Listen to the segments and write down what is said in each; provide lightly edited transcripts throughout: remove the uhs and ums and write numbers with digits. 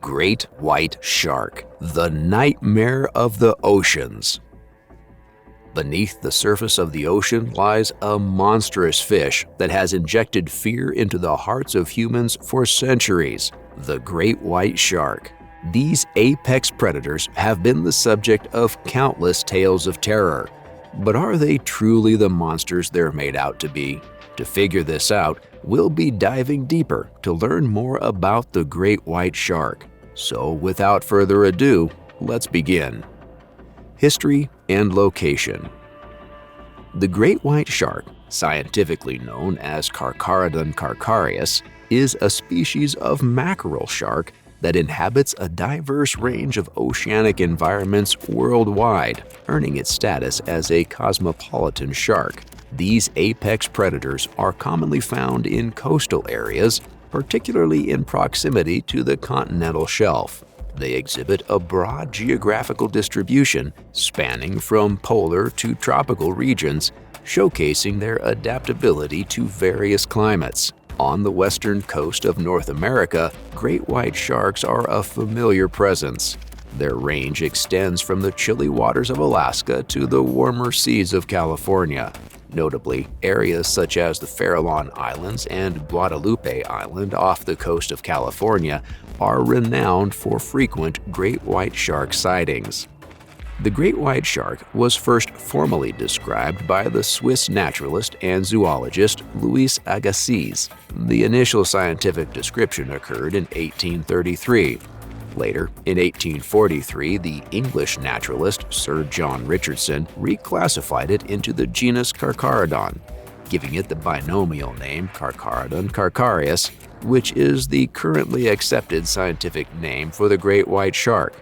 Great white shark, the nightmare of the oceans. Beneath the surface of the ocean lies a monstrous fish that has injected fear into the hearts of humans for centuries, the great white shark. These apex predators have been the subject of countless tales of terror. But are they truly the monsters they're made out to be? To figure this out, we'll be diving deeper to learn more about the great white shark. So without further ado, let's begin. History and location. The great white shark, scientifically known as Carcharodon carcharias, is a species of mackerel shark that inhabits a diverse range of oceanic environments worldwide, earning its status as a cosmopolitan shark. These apex predators are commonly found in coastal areas, particularly in proximity to the continental shelf. They exhibit a broad geographical distribution spanning from polar to tropical regions, showcasing their adaptability to various climates. On the western coast of North America, great white sharks are a familiar presence. Their range extends from the chilly waters of Alaska to the warmer seas of California. Notably, areas such as the Farallon Islands and Guadalupe Island off the coast of California are renowned for frequent great white shark sightings. The great white shark was first formally described by the Swiss naturalist and zoologist Louis Agassiz. The initial scientific description occurred in 1833. Later, in 1843, the English naturalist Sir John Richardson reclassified it into the genus Carcharodon, giving it the binomial name Carcharodon carcharias, which is the currently accepted scientific name for the great white shark.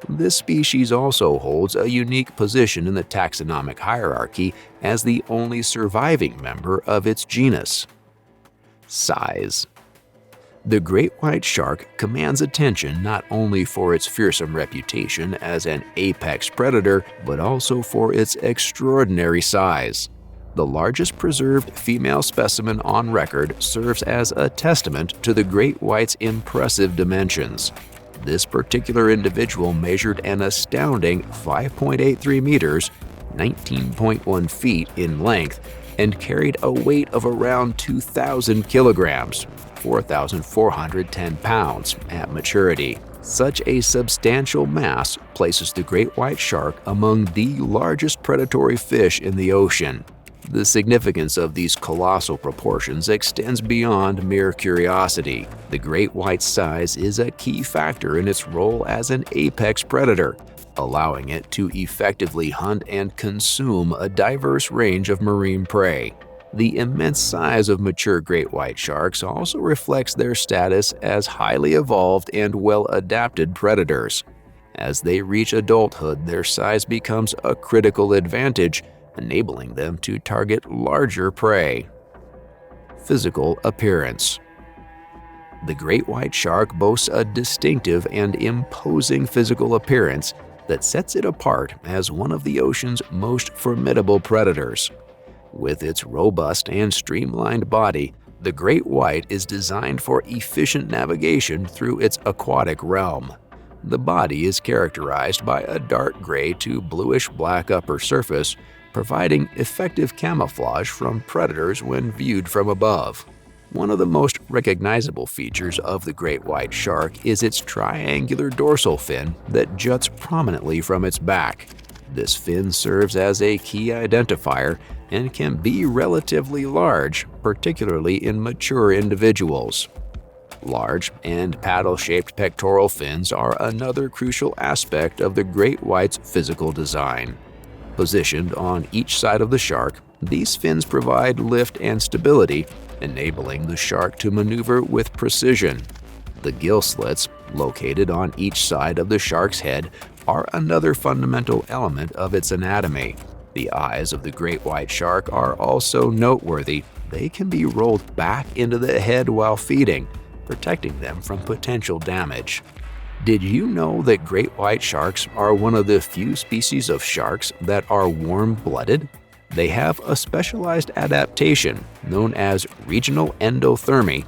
This species also holds a unique position in the taxonomic hierarchy as the only surviving member of its genus. Size. The great white shark commands attention not only for its fearsome reputation as an apex predator, but also for its extraordinary size. The largest preserved female specimen on record serves as a testament to the great white's impressive dimensions. This particular individual measured an astounding 5.83 meters, 19.1 feet in length, and carried a weight of around 2,000 kilograms, 4,410 pounds at maturity. Such a substantial mass places the great white shark among the largest predatory fish in the ocean. The significance of these colossal proportions extends beyond mere curiosity. The great white's size is a key factor in its role as an apex predator, allowing it to effectively hunt and consume a diverse range of marine prey. The immense size of mature great white sharks also reflects their status as highly evolved and well-adapted predators. As they reach adulthood, their size becomes a critical advantage, enabling them to target larger prey. Physical appearance. The great white shark boasts a distinctive and imposing physical appearance that sets it apart as one of the ocean's most formidable predators. With its robust and streamlined body, the great white is designed for efficient navigation through its aquatic realm. The body is characterized by a dark gray to bluish-black upper surface, providing effective camouflage from predators when viewed from above. One of the most recognizable features of the great white shark is its triangular dorsal fin that juts prominently from its back. This fin serves as a key identifier and can be relatively large, particularly in mature individuals. Large and paddle-shaped pectoral fins are another crucial aspect of the great white's physical design. Positioned on each side of the shark, these fins provide lift and stability, enabling the shark to maneuver with precision. The gill slits, located on each side of the shark's head, are another fundamental element of its anatomy. The eyes of the great white shark are also noteworthy. They can be rolled back into the head while feeding, protecting them from potential damage. Did you know that great white sharks are one of the few species of sharks that are warm-blooded? They have a specialized adaptation known as regional endothermy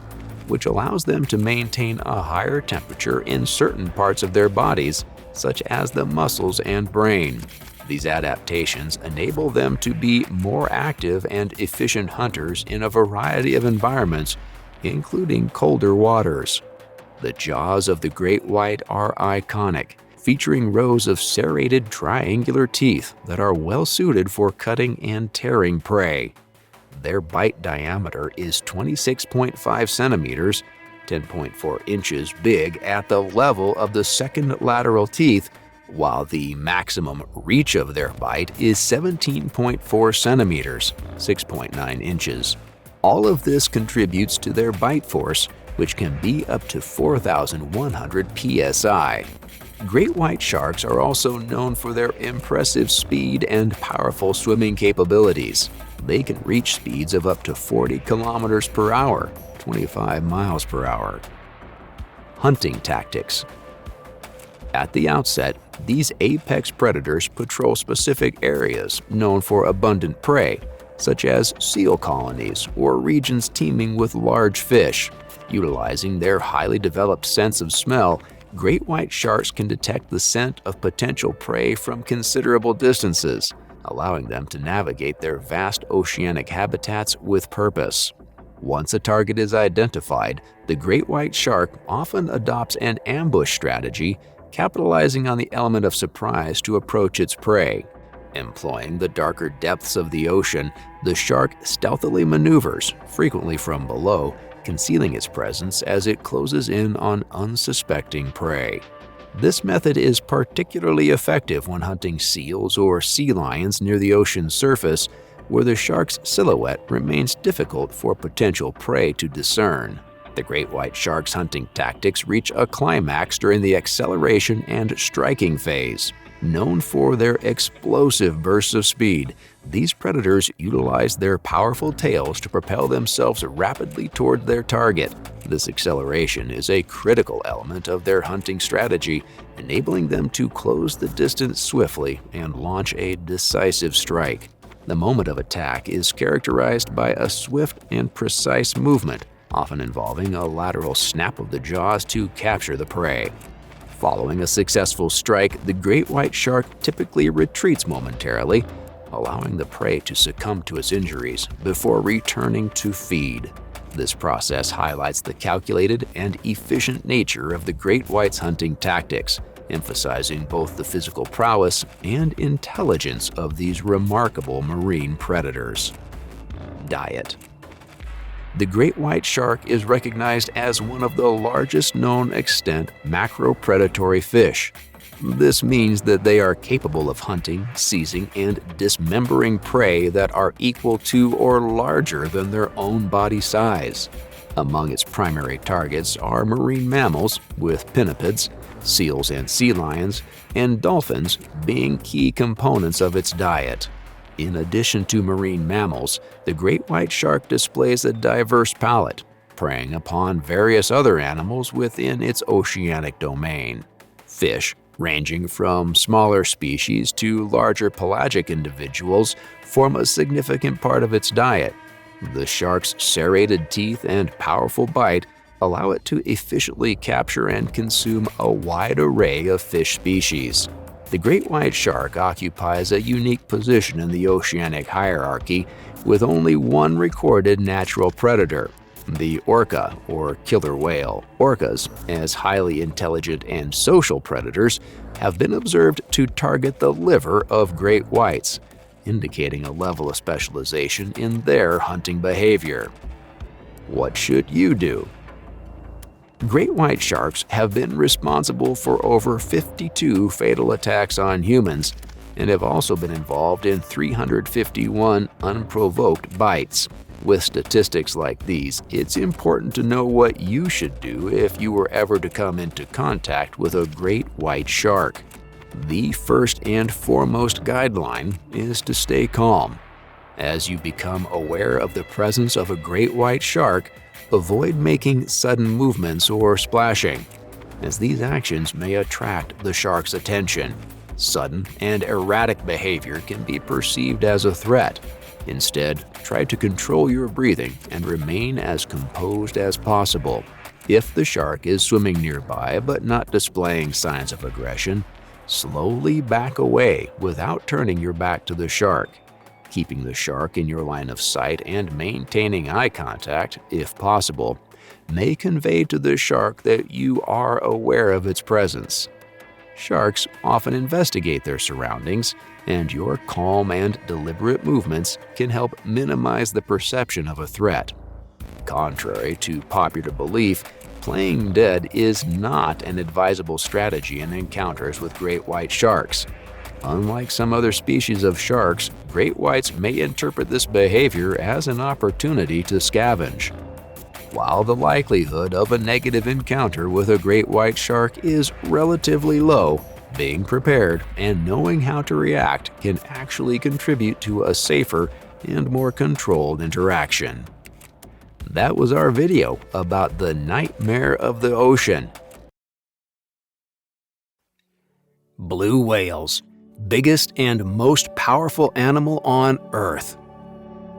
which allows them to maintain a higher temperature in certain parts of their bodies, such as the muscles and brain. These adaptations enable them to be more active and efficient hunters in a variety of environments, including colder waters. The jaws of the great white are iconic, featuring rows of serrated triangular teeth that are well suited for cutting and tearing prey. Their bite diameter is 26.5 centimeters, 10.4 inches big at the level of the second lateral teeth, while the maximum reach of their bite is 17.4 centimeters, 6.9 inches. All of this contributes to their bite force, which can be up to 4,100 psi. Great white sharks are also known for their impressive speed and powerful swimming capabilities. They can reach speeds of up to 40 kilometers per hour, 25 miles per hour. Hunting tactics. At the outset, these apex predators patrol specific areas known for abundant prey, such as seal colonies or regions teeming with large fish. Utilizing their highly developed sense of smell, great white sharks can detect the scent of potential prey from considerable distances, allowing them to navigate their vast oceanic habitats with purpose. Once a target is identified, the great white shark often adopts an ambush strategy, capitalizing on the element of surprise to approach its prey. Employing the darker depths of the ocean, the shark stealthily maneuvers, frequently from below, concealing its presence as it closes in on unsuspecting prey. This method is particularly effective when hunting seals or sea lions near the ocean's surface, where the shark's silhouette remains difficult for potential prey to discern. The great white shark's hunting tactics reach a climax during the acceleration and striking phase. Known for their explosive bursts of speed, these predators utilize their powerful tails to propel themselves rapidly toward their target. This acceleration is a critical element of their hunting strategy, enabling them to close the distance swiftly and launch a decisive strike. The moment of attack is characterized by a swift and precise movement, often involving a lateral snap of the jaws to capture the prey. Following a successful strike, the great white shark typically retreats momentarily, allowing the prey to succumb to its injuries before returning to feed. This process highlights the calculated and efficient nature of the great white's hunting tactics, emphasizing both the physical prowess and intelligence of these remarkable marine predators. Diet. The great white shark is recognized as one of the largest known extant macropredatory fish. This means that they are capable of hunting, seizing, and dismembering prey that are equal to or larger than their own body size. Among its primary targets are marine mammals, with pinnipeds, seals and sea lions, and dolphins being key components of its diet. In addition to marine mammals, the great white shark displays a diverse palate, preying upon various other animals within its oceanic domain. Fish, ranging from smaller species to larger pelagic individuals, form a significant part of its diet. The shark's serrated teeth and powerful bite allow it to efficiently capture and consume a wide array of fish species. The great white shark occupies a unique position in the oceanic hierarchy, with only one recorded natural predator, the orca, or killer whale. Orcas, as highly intelligent and social predators, have been observed to target the liver of great whites, indicating a level of specialization in their hunting behavior. What should you do? Great white sharks have been responsible for over 52 fatal attacks on humans and have also been involved in 351 unprovoked bites. With statistics like these, it's important to know what you should do if you were ever to come into contact with a great white shark. The first and foremost guideline is to stay calm. As you become aware of the presence of a great white shark, avoid making sudden movements or splashing, as these actions may attract the shark's attention. Sudden and erratic behavior can be perceived as a threat. Instead, try to control your breathing and remain as composed as possible. If the shark is swimming nearby but not displaying signs of aggression, slowly back away without turning your back to the shark. Keeping the shark in your line of sight and maintaining eye contact, if possible, may convey to the shark that you are aware of its presence. Sharks often investigate their surroundings, and your calm and deliberate movements can help minimize the perception of a threat. Contrary to popular belief, playing dead is not an advisable strategy in encounters with great white sharks. Unlike some other species of sharks, great whites may interpret this behavior as an opportunity to scavenge. While the likelihood of a negative encounter with a great white shark is relatively low, being prepared and knowing how to react can actually contribute to a safer and more controlled interaction. That was our video about the nightmare of the ocean. Blue whales, biggest and most powerful animal on Earth.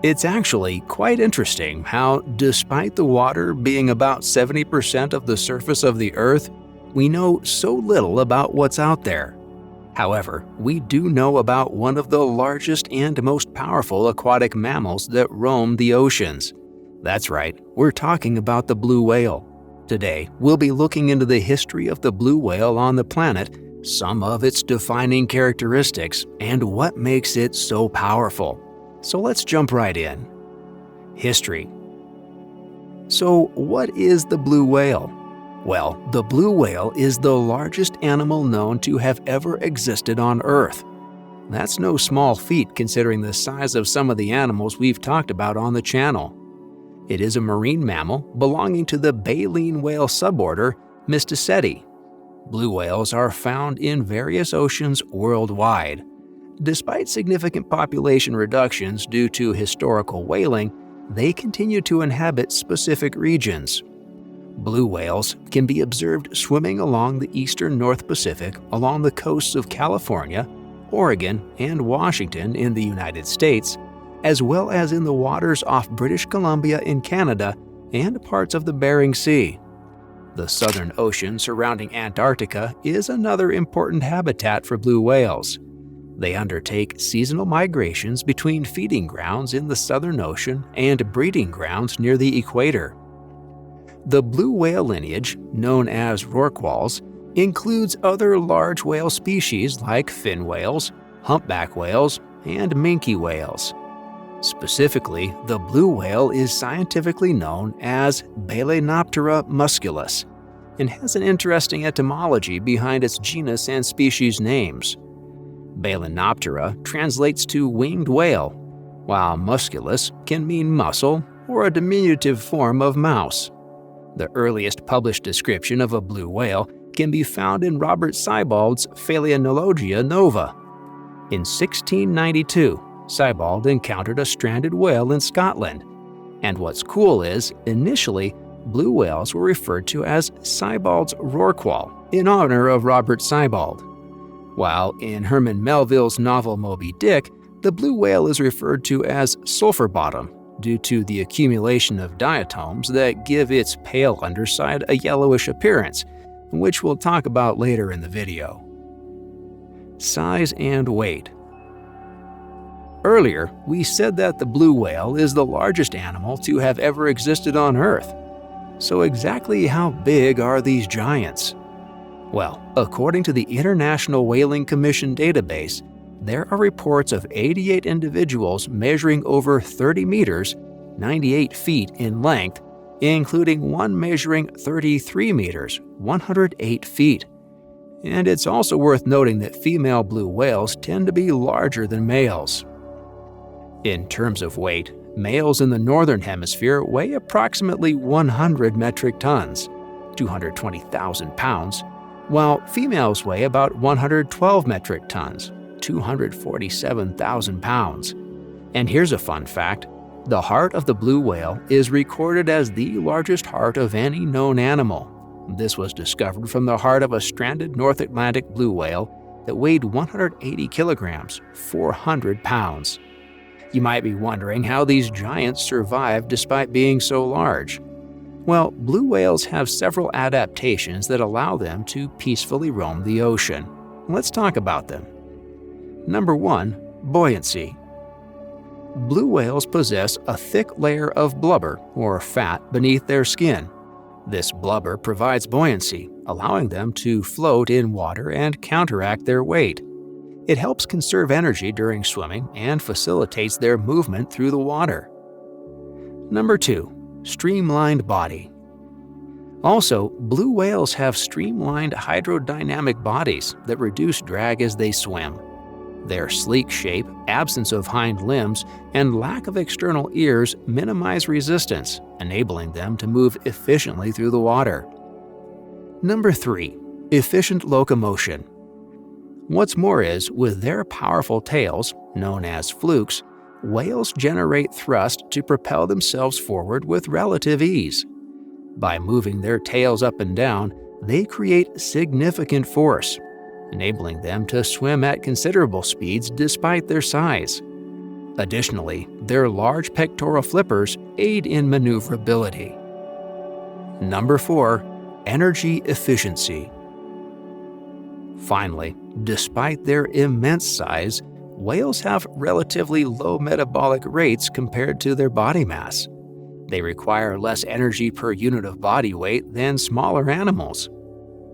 It's actually quite interesting how, despite the water being about 70% of the surface of the Earth, we know so little about what's out there. However, we do know about one of the largest and most powerful aquatic mammals that roam the oceans. That's right, we're talking about the blue whale. Today, we'll be looking into the history of the blue whale on the planet, some of its defining characteristics, and what makes it so powerful. So let's jump right in. History. So what is the blue whale? Well, the blue whale is the largest animal known to have ever existed on Earth. That's no small feat considering the size of some of the animals we've talked about on the channel. It is a marine mammal belonging to the baleen whale suborder Mysticeti. Blue whales are found in various oceans worldwide. Despite significant population reductions due to historical whaling, they continue to inhabit specific regions. Blue whales can be observed swimming along the eastern North Pacific along the coasts of California, Oregon, and Washington in the United States, as well as in the waters off British Columbia in Canada and parts of the Bering Sea. The Southern Ocean surrounding Antarctica is another important habitat for blue whales. They undertake seasonal migrations between feeding grounds in the Southern Ocean and breeding grounds near the equator. The blue whale lineage, known as rorquals, includes other large whale species like fin whales, humpback whales, and minke whales. Specifically, the blue whale is scientifically known as Balaenoptera musculus and has an interesting etymology behind its genus and species names. Balaenoptera translates to winged whale, while musculus can mean muscle or a diminutive form of mouse. The earliest published description of a blue whale can be found in Robert Sibbald's Phalenologia Nova. In 1692, Sibbald encountered a stranded whale in Scotland. And what's cool is, initially, blue whales were referred to as Sibbald's rorqual in honor of Robert Sibbald. While in Herman Melville's novel Moby Dick, the blue whale is referred to as sulphur bottom due to the accumulation of diatoms that give its pale underside a yellowish appearance, which we'll talk about later in the video. Size and weight. Earlier, we said that the blue whale is the largest animal to have ever existed on Earth. So exactly how big are these giants? Well, according to the International Whaling Commission database, there are reports of 88 individuals measuring over 30 meters, 98 feet in length, including one measuring 33 meters, 108 feet. And it's also worth noting that female blue whales tend to be larger than males. In terms of weight, males in the northern hemisphere weigh approximately 100 metric tons, 220,000 pounds, while females weigh about 112 metric tons, 247,000 pounds. And here's a fun fact: the heart of the blue whale is recorded as the largest heart of any known animal. This was discovered from the heart of a stranded North Atlantic blue whale that weighed 180 kilograms, 400 pounds. You might be wondering how these giants survive despite being so large. Well, blue whales have several adaptations that allow them to peacefully roam the ocean. Let's talk about them. Number 1. Buoyancy. Blue whales possess a thick layer of blubber, or fat, beneath their skin. This blubber provides buoyancy, allowing them to float in water and counteract their weight. It helps conserve energy during swimming and facilitates their movement through the water. Number 2. Streamlined body. Also, blue whales have streamlined hydrodynamic bodies that reduce drag as they swim. Their sleek shape, absence of hind limbs, and lack of external ears minimize resistance, enabling them to move efficiently through the water. Number 3. Efficient locomotion. What's more is, with their powerful tails, known as flukes, whales generate thrust to propel themselves forward with relative ease. By moving their tails up and down, they create significant force, enabling them to swim at considerable speeds despite their size. Additionally, their large pectoral flippers aid in maneuverability. Number 4. Energy efficiency. Finally, despite their immense size, whales have relatively low metabolic rates compared to their body mass. They require less energy per unit of body weight than smaller animals.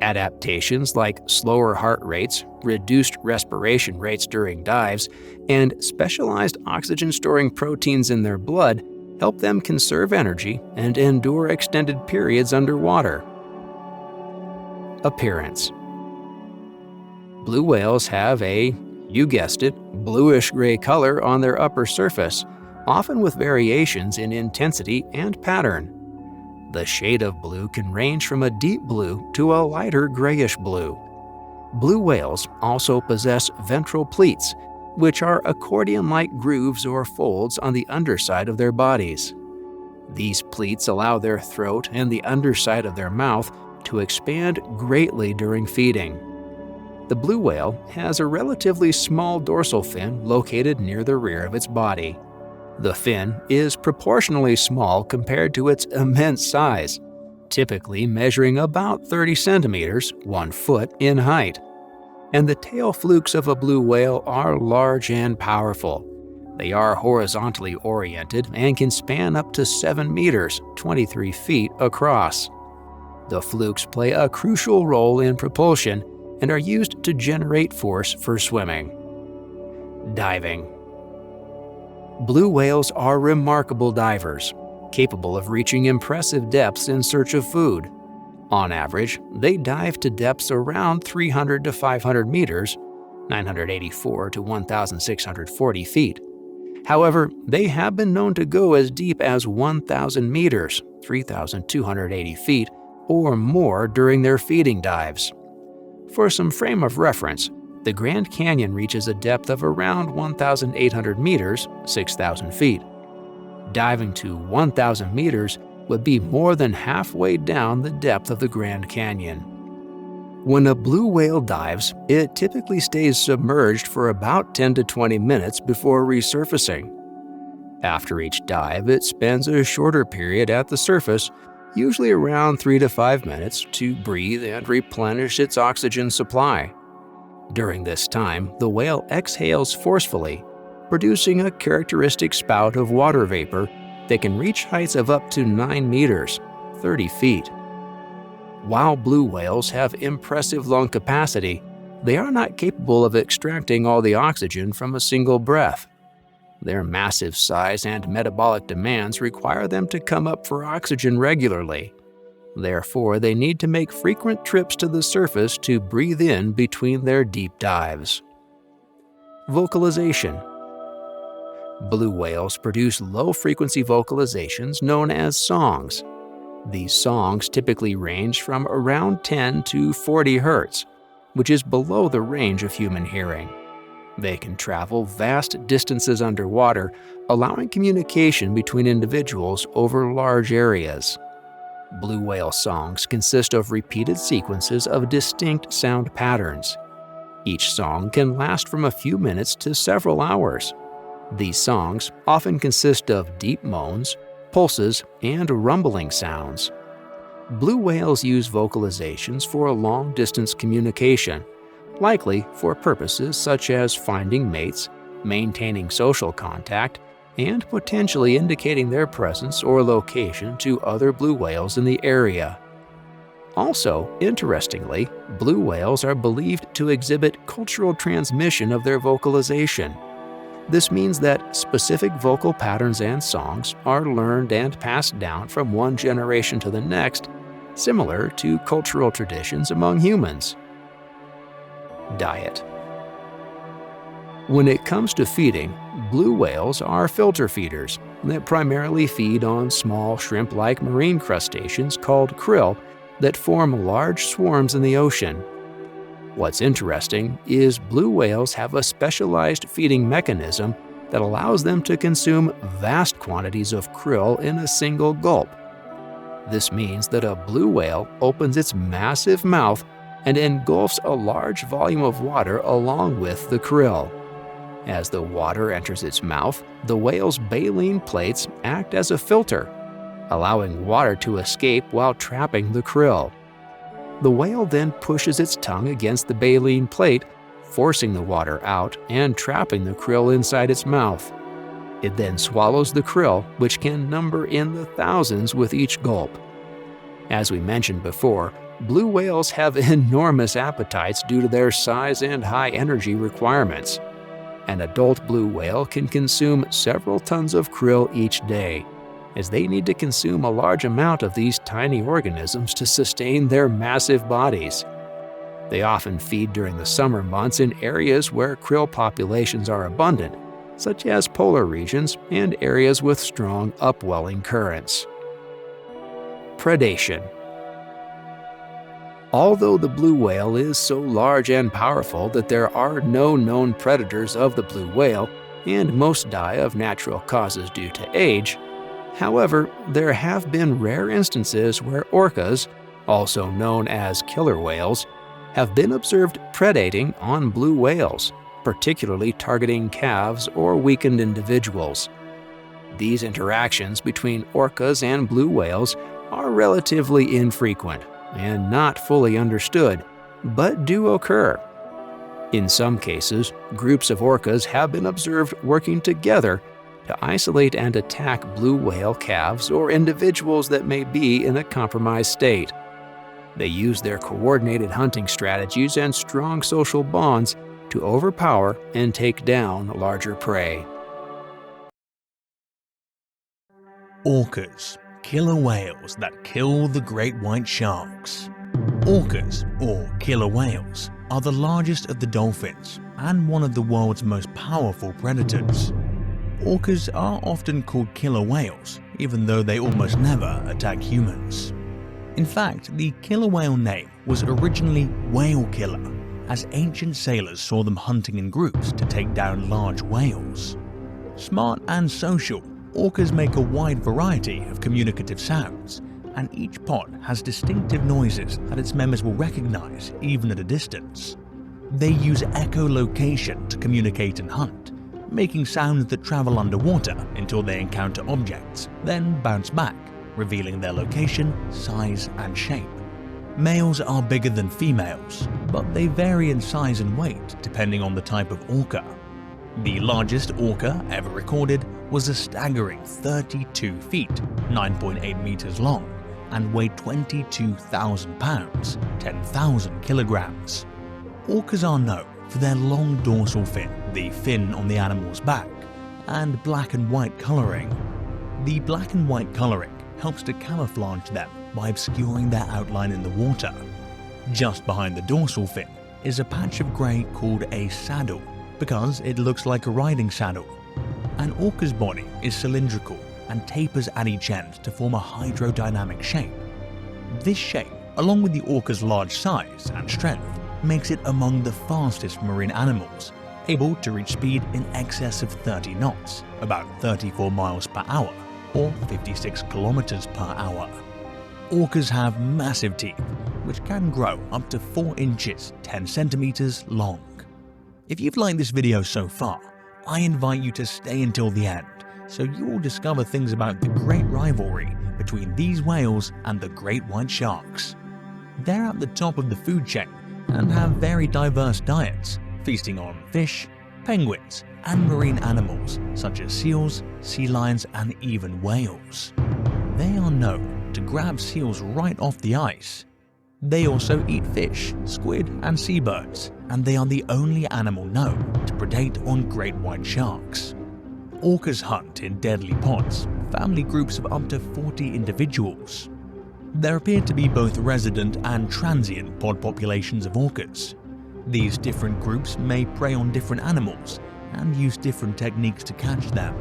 Adaptations like slower heart rates, reduced respiration rates during dives, and specialized oxygen-storing proteins in their blood help them conserve energy and endure extended periods underwater. Appearance. Blue whales have a, you guessed it, bluish-gray color on their upper surface, often with variations in intensity and pattern. The shade of blue can range from a deep blue to a lighter grayish blue. Blue whales also possess ventral pleats, which are accordion-like grooves or folds on the underside of their bodies. These pleats allow their throat and the underside of their mouth to expand greatly during feeding. The blue whale has a relatively small dorsal fin located near the rear of its body. The fin is proportionally small compared to its immense size, typically measuring about 30 centimeters, 1 foot, in height. And the tail flukes of a blue whale are large and powerful. They are horizontally oriented and can span up to 7 meters, 23 feet, across. The flukes play a crucial role in propulsion and are used to generate force for swimming. Diving. Blue whales are remarkable divers, capable of reaching impressive depths in search of food. On average, they dive to depths around 300 to 500 meters, 984 to 1,640 feet. However, they have been known to go as deep as 1,000 meters, 3,280 feet, or more during their feeding dives. For some frame of reference, the Grand Canyon reaches a depth of around 1,800 meters, 6,000 feet. Diving to 1,000 meters would be more than halfway down the depth of the Grand Canyon. When a blue whale dives, it typically stays submerged for about 10 to 20 minutes before resurfacing. After each dive, it spends a shorter period at the surface, usually around 3 to 5 minutes, to breathe and replenish its oxygen supply. During this time, the whale exhales forcefully, producing a characteristic spout of water vapor that can reach heights of up to 9 meters, 30 feet. While blue whales have impressive lung capacity, they are not capable of extracting all the oxygen from a single breath. Their massive size and metabolic demands require them to come up for oxygen regularly. Therefore, they need to make frequent trips to the surface to breathe in between their deep dives. Vocalization. Blue whales produce low-frequency vocalizations known as songs. These songs typically range from around 10 to 40 hertz, which is below the range of human hearing. They can travel vast distances underwater, allowing communication between individuals over large areas. Blue whale songs consist of repeated sequences of distinct sound patterns. Each song can last from a few minutes to several hours. These songs often consist of deep moans, pulses, and rumbling sounds. Blue whales use vocalizations for long-distance communication, likely for purposes such as finding mates, maintaining social contact, and potentially indicating their presence or location to other blue whales in the area. Also, interestingly, blue whales are believed to exhibit cultural transmission of their vocalization. This means that specific vocal patterns and songs are learned and passed down from one generation to the next, similar to cultural traditions among humans. Diet. When it comes to feeding, blue whales are filter feeders that primarily feed on small shrimp-like marine crustaceans called krill that form large swarms in the ocean. What's interesting is blue whales have a specialized feeding mechanism that allows them to consume vast quantities of krill in a single gulp. This means that a blue whale opens its massive mouth and engulfs a large volume of water along with the krill. As the water enters its mouth, the whale's baleen plates act as a filter, allowing water to escape while trapping the krill. The whale then pushes its tongue against the baleen plate, forcing the water out and trapping the krill inside its mouth. It then swallows the krill, which can number in the thousands with each gulp. As we mentioned before, blue whales have enormous appetites due to their size and high energy requirements. An adult blue whale can consume several tons of krill each day, as they need to consume a large amount of these tiny organisms to sustain their massive bodies. They often feed during the summer months in areas where krill populations are abundant, such as polar regions and areas with strong upwelling currents. Predation. Although the blue whale is so large and powerful that there are no known predators of the blue whale, and most die of natural causes due to age, however, there have been rare instances where orcas, also known as killer whales, have been observed predating on blue whales, particularly targeting calves or weakened individuals. These interactions between orcas and blue whales are relatively infrequent and not fully understood, but do occur. In some cases, groups of orcas have been observed working together to isolate and attack blue whale calves or individuals that may be in a compromised state. They use their coordinated hunting strategies and strong social bonds to overpower and take down larger prey. Orcas, killer whales that kill the great white sharks. Orcas, or killer whales, are the largest of the dolphins and one of the world's most powerful predators. Orcas are often called killer whales, even though they almost never attack humans. In fact, the killer whale name was originally whale killer, as ancient sailors saw them hunting in groups to take down large whales. Smart and social, orcas make a wide variety of communicative sounds, and each pod has distinctive noises that its members will recognize even at a distance. They use echolocation to communicate and hunt, making sounds that travel underwater until they encounter objects, then bounce back, revealing their location, size, and shape. Males are bigger than females, but they vary in size and weight depending on the type of orca. The largest orca ever recorded was a staggering 32 feet, 9.8 meters long, and weighed 22,000 pounds, 10,000 kilograms. Orcas are known for their long dorsal fin, the fin on the animal's back, and black and white coloring. The black and white coloring helps to camouflage them by obscuring their outline in the water. Just behind the dorsal fin is a patch of grey called a saddle, because it looks like a riding saddle. An orca's body is cylindrical and tapers at each end to form a hydrodynamic shape. This shape, along with the orca's large size and strength, makes it among the fastest marine animals, able to reach speed in excess of 30 knots, about 34 miles per hour, or 56 kilometers per hour. Orcas have massive teeth, which can grow up to 4 inches 10 centimeters long. If you've liked this video so far, I invite you to stay until the end, so you will discover things about the great rivalry between these whales and the great white sharks. They're at the top of the food chain and have very diverse diets, feasting on fish, penguins, and marine animals such as seals, sea lions, and even whales. They are known to grab seals right off the ice. They also eat fish, squid, and seabirds, and they are the only animal known to predate on great white sharks. Orcas hunt in deadly pods, family groups of up to 40 individuals. There appear to be both resident and transient pod populations of orcas. These different groups may prey on different animals and use different techniques to catch them.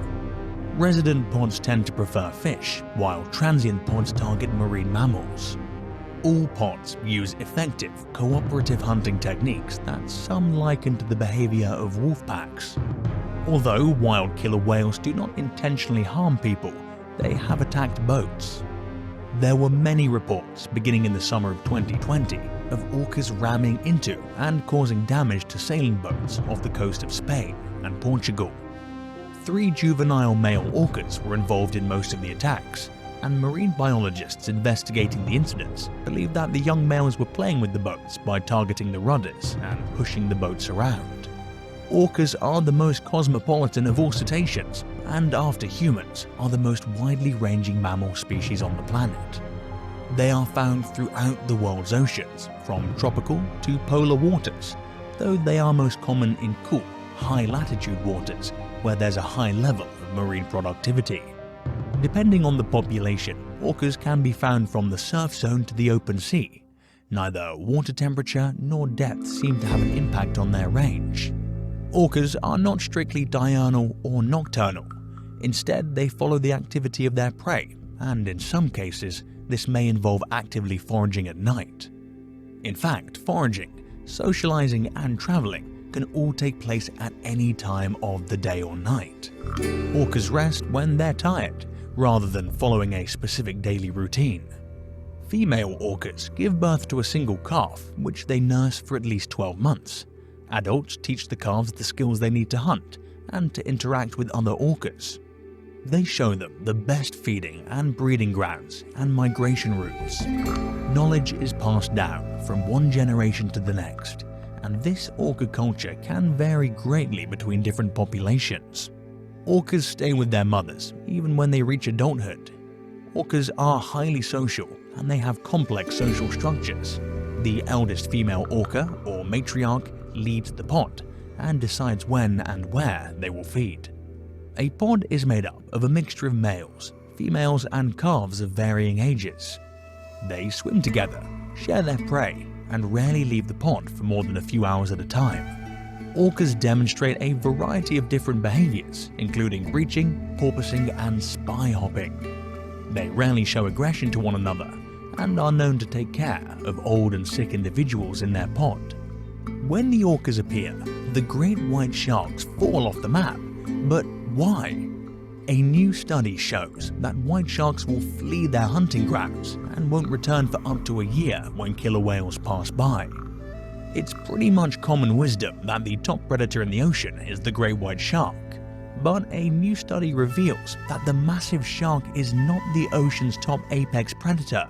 Resident pods tend to prefer fish, while transient pods target marine mammals. All pods use effective, cooperative hunting techniques that some liken to the behavior of wolf packs. Although wild killer whales do not intentionally harm people, they have attacked boats. There were many reports beginning in the summer of 2020 of orcas ramming into and causing damage to sailing boats off the coast of Spain and Portugal. 3 juvenile male orcas were involved in most of the attacks, and marine biologists investigating the incidents believe that the young males were playing with the boats by targeting the rudders and pushing the boats around. Orcas are the most cosmopolitan of all cetaceans, and after humans, are the most widely ranging mammal species on the planet. They are found throughout the world's oceans, from tropical to polar waters, though they are most common in cool, high-latitude waters where there's a high level of marine productivity. Depending on the population, orcas can be found from the surf zone to the open sea. Neither water temperature nor depth seem to have an impact on their range. Orcas are not strictly diurnal or nocturnal. Instead, they follow the activity of their prey, and in some cases, this may involve actively foraging at night. In fact, foraging, socializing, and traveling can all take place at any time of the day or night. Orcas rest when they're tired, rather than following a specific daily routine. Female orcas give birth to a single calf, which they nurse for at least 12 months. Adults teach the calves the skills they need to hunt and to interact with other orcas. They show them the best feeding and breeding grounds and migration routes. Knowledge is passed down from one generation to the next, and this orca culture can vary greatly between different populations. Orcas stay with their mothers even when they reach adulthood. Orcas are highly social, and they have complex social structures. The eldest female orca, or matriarch, leads the pod and decides when and where they will feed. A pod is made up of a mixture of males, females, and calves of varying ages. They swim together, share their prey, and rarely leave the pod for more than a few hours at a time. Orcas demonstrate a variety of different behaviors, including breaching, porpoising, and spy hopping. They rarely show aggression to one another and are known to take care of old and sick individuals in their pod. When the orcas appear, the great white sharks fall off the map. But why? A new study shows that white sharks will flee their hunting grounds and won't return for up to a year when killer whales pass by. It's pretty much common wisdom that the top predator in the ocean is the great white shark, but a new study reveals that the massive shark is not the ocean's top apex predator.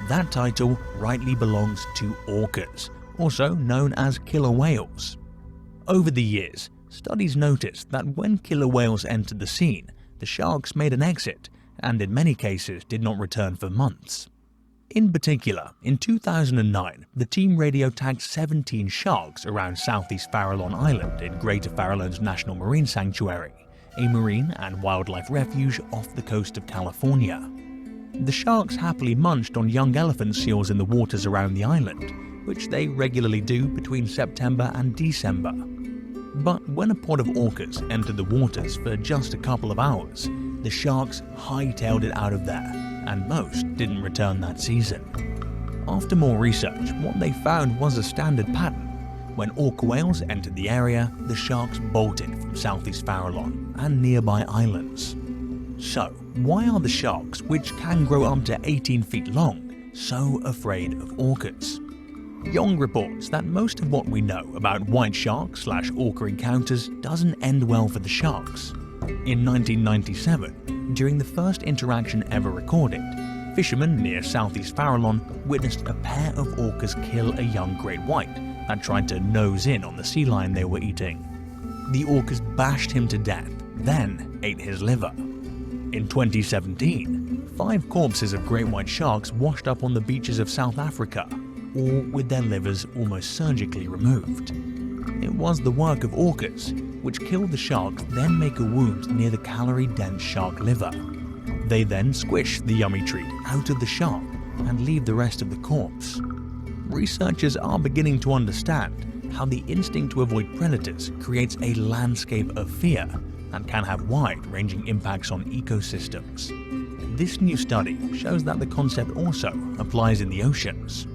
That title rightly belongs to orcas, also known as killer whales. Over the years, studies noticed that when killer whales entered the scene, the sharks made an exit and in many cases did not return for months. In particular, in 2009, the team radio tagged 17 sharks around Southeast Farallon Island in Greater Farallones National Marine Sanctuary, a marine and wildlife refuge off the coast of California. The sharks happily munched on young elephant seals in the waters around the island, which they regularly do between September and December. But when a pod of orcas entered the waters for just a couple of hours, the sharks hightailed it out of there, and most didn't return that season. After more research, what they found was a standard pattern. When orca whales entered the area, the sharks bolted from Southeast Farallon and nearby islands. So, why are the sharks, which can grow up to 18 feet long, so afraid of orcas? Young reports that most of what we know about white shark/orca encounters doesn't end well for the sharks. In 1997, during the first interaction ever recorded, fishermen near southeast Farallon witnessed a pair of orcas kill a young great white that tried to nose in on the sea lion they were eating. The orcas bashed him to death, then ate his liver. In 2017, 5 corpses of great white sharks washed up on the beaches of South Africa, all with their livers almost surgically removed. It was the work of orcas, which kill the sharks, then make a wound near the calorie-dense shark liver. They then squish the yummy treat out of the shark and leave the rest of the corpse. Researchers are beginning to understand how the instinct to avoid predators creates a landscape of fear and can have wide-ranging impacts on ecosystems. This new study shows that the concept also applies in the oceans.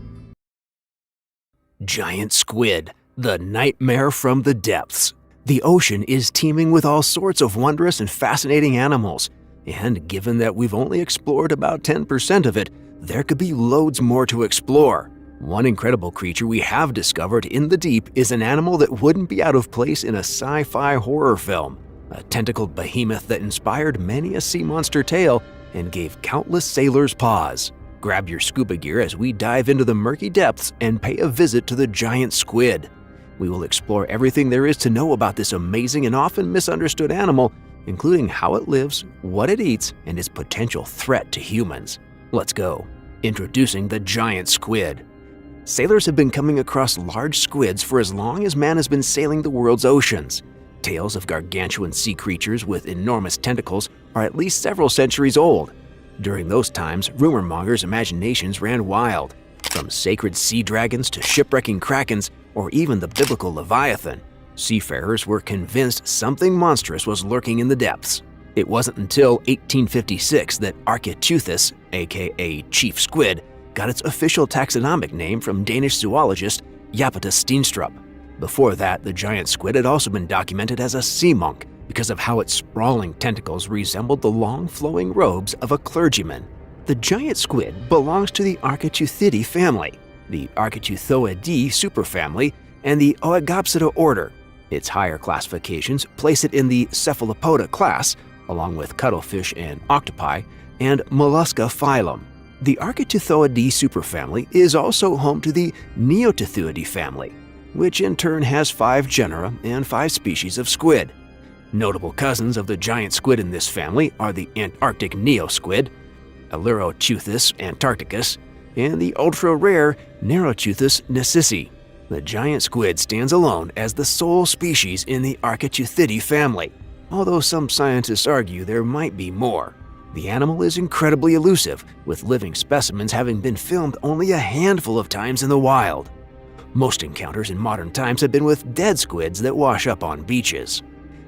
Giant squid, the nightmare from the depths. The ocean is teeming with all sorts of wondrous and fascinating animals, and given that we've only explored about 10% of it, there could be loads more to explore. One incredible creature we have discovered in the deep is an animal that wouldn't be out of place in a sci-fi horror film, a tentacled behemoth that inspired many a sea monster tale and gave countless sailors pause. Grab your scuba gear as we dive into the murky depths and pay a visit to the giant squid. We will explore everything there is to know about this amazing and often misunderstood animal, including how it lives, what it eats, and its potential threat to humans. Let's go. Introducing the giant squid. Sailors have been coming across large squids for as long as man has been sailing the world's oceans. Tales of gargantuan sea creatures with enormous tentacles are at least several centuries old. During those times, rumor mongers' imaginations ran wild, from sacred sea dragons to shipwrecking krakens or even the biblical Leviathan. Seafarers were convinced something monstrous was lurking in the depths. It wasn't until 1856 that Architeuthis, aka Chief Squid, got its official taxonomic name from Danish zoologist Japetus Steenstrup. Before that, the giant squid had also been documented as a sea monk because of how its sprawling tentacles resembled the long flowing robes of a clergyman. The giant squid belongs to the Architeuthidea family, the Architeuthoidae superfamily, and the Oegopsida order. Its higher classifications place it in the Cephalopoda class, along with cuttlefish and octopi, and Mollusca phylum. The Architeuthoidae superfamily is also home to the Neotithuidae family, which in turn has 5 genera and 5 species of squid. Notable cousins of the giant squid in this family are the Antarctic neosquid, Alluroteuthis antarcticus, and the ultra-rare Narroteuthis narcissi. The giant squid stands alone as the sole species in the Architeuthidae family, although some scientists argue there might be more. The animal is incredibly elusive, with living specimens having been filmed only a handful of times in the wild. Most encounters in modern times have been with dead squids that wash up on beaches.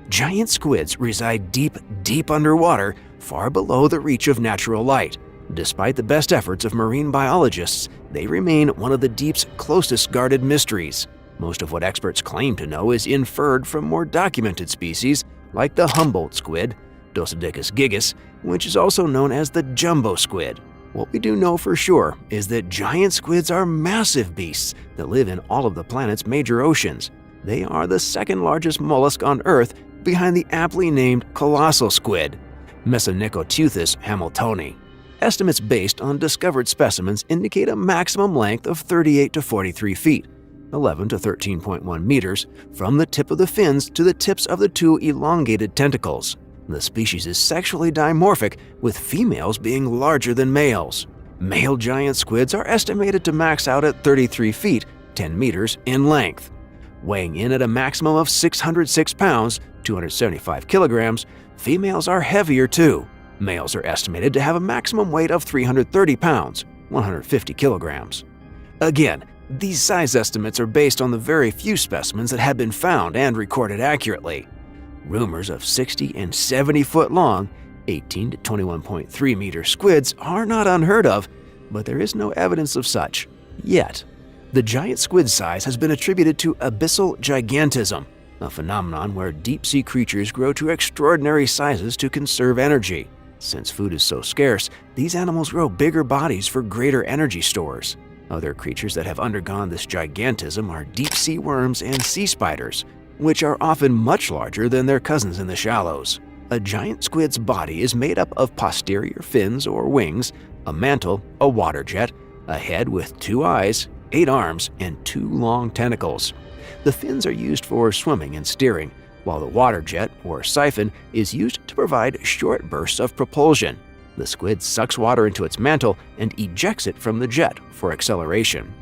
Giant squids reside deep underwater, far below the reach of natural light. Despite the best efforts of marine biologists, they remain one of the deep's closest guarded mysteries. Most of what experts claim to know is inferred from more documented species like the Humboldt squid, Dosodicus gigas, which is also known as the jumbo squid. What we do know for sure is that giant squids are massive beasts that live in all of the planet's major oceans. They are the second largest mollusk on Earth, behind the aptly named colossal squid, Mesonicoteuthis hamiltoni. Estimates based on discovered specimens indicate a maximum length of 38 to 43 feet, 11 to 13.1 meters, from the tip of the fins to the tips of the 2 elongated tentacles. The species is sexually dimorphic, with females being larger than males. Male giant squids are estimated to max out at 33 feet, 10 meters in length. Weighing in at a maximum of 606 pounds, 275 kilograms, females are heavier too. Males are estimated to have a maximum weight of 330 pounds, 150 kilograms. Again, these size estimates are based on the very few specimens that have been found and recorded accurately. Rumors of 60 and 70 foot long, 18 to 21.3 meter squids are not unheard of, but there is no evidence of such yet. The giant squid size has been attributed to abyssal gigantism, a phenomenon where deep-sea creatures grow to extraordinary sizes to conserve energy. Since food is so scarce, these animals grow bigger bodies for greater energy stores. Other creatures that have undergone this gigantism are deep-sea worms and sea spiders, which are often much larger than their cousins in the shallows. A giant squid's body is made up of posterior fins or wings, a mantle, a water jet, a head with 2 eyes, 8 arms, and 2 long tentacles. The fins are used for swimming and steering, while the water jet, or siphon, is used to provide short bursts of propulsion. The squid sucks water into its mantle and ejects it from the jet for acceleration.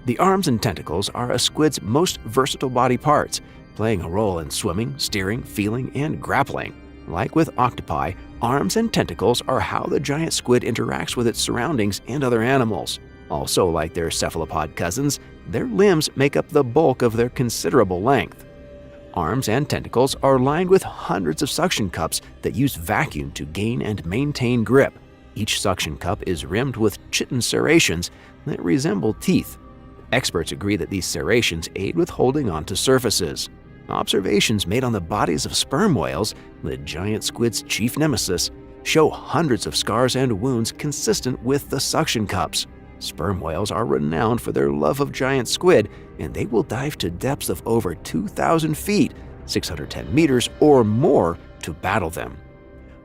The arms and tentacles are a squid's most versatile body parts, playing a role in swimming, steering, feeling, and grappling. Like with octopi, arms and tentacles are how the giant squid interacts with its surroundings and other animals. Also, like their cephalopod cousins, their limbs make up the bulk of their considerable length. Arms and tentacles are lined with hundreds of suction cups that use vacuum to gain and maintain grip. Each suction cup is rimmed with chitin serrations that resemble teeth. Experts agree that these serrations aid with holding onto surfaces. Observations made on the bodies of sperm whales, the giant squid's chief nemesis, show hundreds of scars and wounds consistent with the suction cups. Sperm whales are renowned for their love of giant squid, and they will dive to depths of over 2,000 feet, 610 meters or more, to battle them.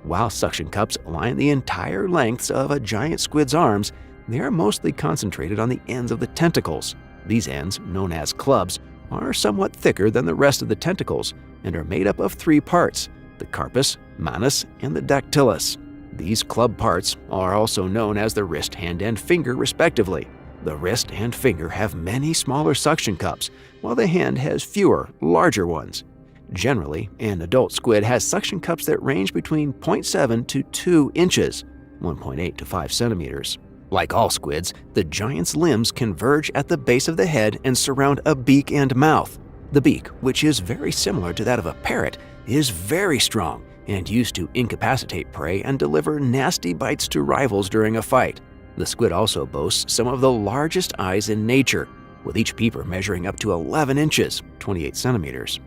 While suction cups line the entire lengths of a giant squid's arms, they are mostly concentrated on the ends of the tentacles. These ends, known as clubs, are somewhat thicker than the rest of the tentacles and are made up of 3 parts: the carpus, manus, and the dactylus. These club parts are also known as the wrist, hand, and finger, respectively. The wrist and finger have many smaller suction cups, while the hand has fewer, larger ones. Generally, an adult squid has suction cups that range between 0.7 to 2 inches, 1.8 to 5 centimeters. Like all squids, the giant's limbs converge at the base of the head and surround a beak and mouth. The beak, which is very similar to that of a parrot, is very strong and used to incapacitate prey and deliver nasty bites to rivals during a fight. The squid also boasts some of the largest eyes in nature, with each peeper measuring up to 11 inches, 28 centimeters.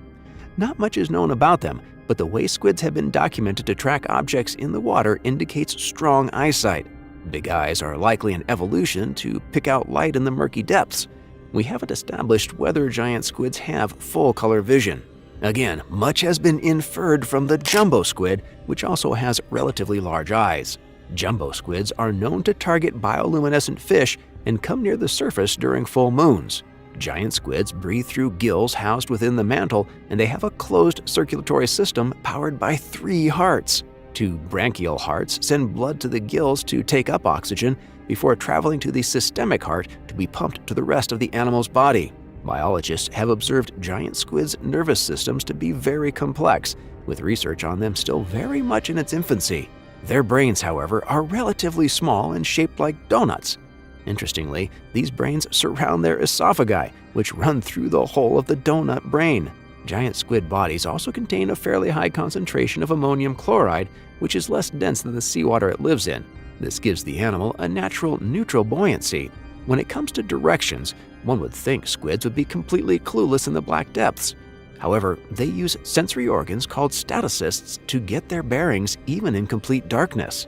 Not much is known about them, but the way squids have been documented to track objects in the water indicates strong eyesight. Big eyes are likely an evolution to pick out light in the murky depths. We haven't established whether giant squids have full-color vision. Again, much has been inferred from the jumbo squid, which also has relatively large eyes. Jumbo squids are known to target bioluminescent fish and come near the surface during full moons. Giant squids breathe through gills housed within the mantle, and they have a closed circulatory system powered by 3 hearts. 2 branchial hearts send blood to the gills to take up oxygen before traveling to the systemic heart to be pumped to the rest of the animal's body. Biologists have observed giant squids' nervous systems to be very complex, with research on them still very much in its infancy. Their brains, however, are relatively small and shaped like donuts. Interestingly, these brains surround their esophagi, which run through the whole of the donut brain. Giant squid bodies also contain a fairly high concentration of ammonium chloride, which is less dense than the seawater it lives in. This gives the animal a natural neutral buoyancy. When it comes to directions, one would think squids would be completely clueless in the black depths. However, they use sensory organs called statocysts to get their bearings even in complete darkness.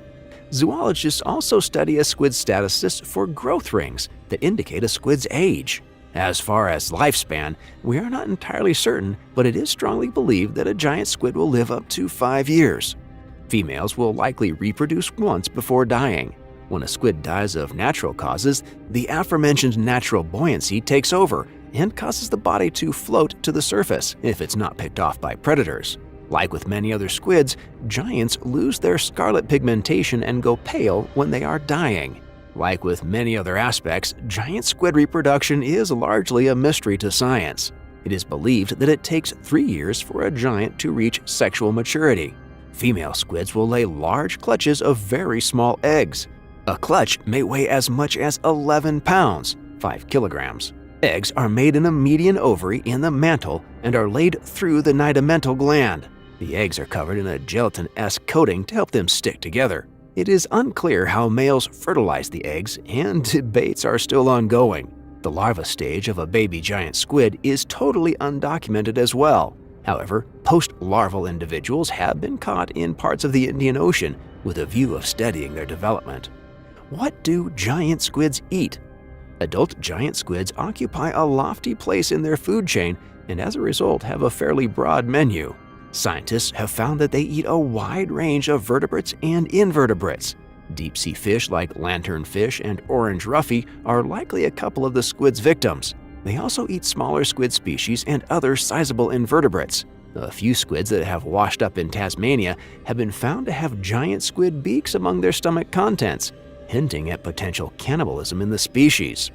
Zoologists also study a squid's statocysts for growth rings that indicate a squid's age. As far as lifespan, we are not entirely certain, but it is strongly believed that a giant squid will live up to 5 years. Females will likely reproduce once before dying. When a squid dies of natural causes, the aforementioned natural buoyancy takes over and causes the body to float to the surface if it's not picked off by predators. Like with many other squids, giants lose their scarlet pigmentation and go pale when they are dying. Like with many other aspects, giant squid reproduction is largely a mystery to science. It is believed that it takes 3 years for a giant to reach sexual maturity. Female squids will lay large clutches of very small eggs. A clutch may weigh as much as 11 pounds, 5 kilograms. Eggs are made in a median ovary in the mantle and are laid through the nidamental gland. The eggs are covered in a gelatin-esque coating to help them stick together. It is unclear how males fertilize the eggs, and debates are still ongoing. The larva stage of a baby giant squid is totally undocumented as well. However, post-larval individuals have been caught in parts of the Indian Ocean with a view of studying their development. What do giant squids eat? Adult giant squids occupy a lofty place in their food chain and as a result have a fairly broad menu. Scientists have found that they eat a wide range of vertebrates and invertebrates. Deep-sea fish like lanternfish and orange roughy are likely a couple of the squid's victims. They also eat smaller squid species and other sizable invertebrates. A few squids that have washed up in Tasmania have been found to have giant squid beaks among their stomach contents, hinting at potential cannibalism in the species.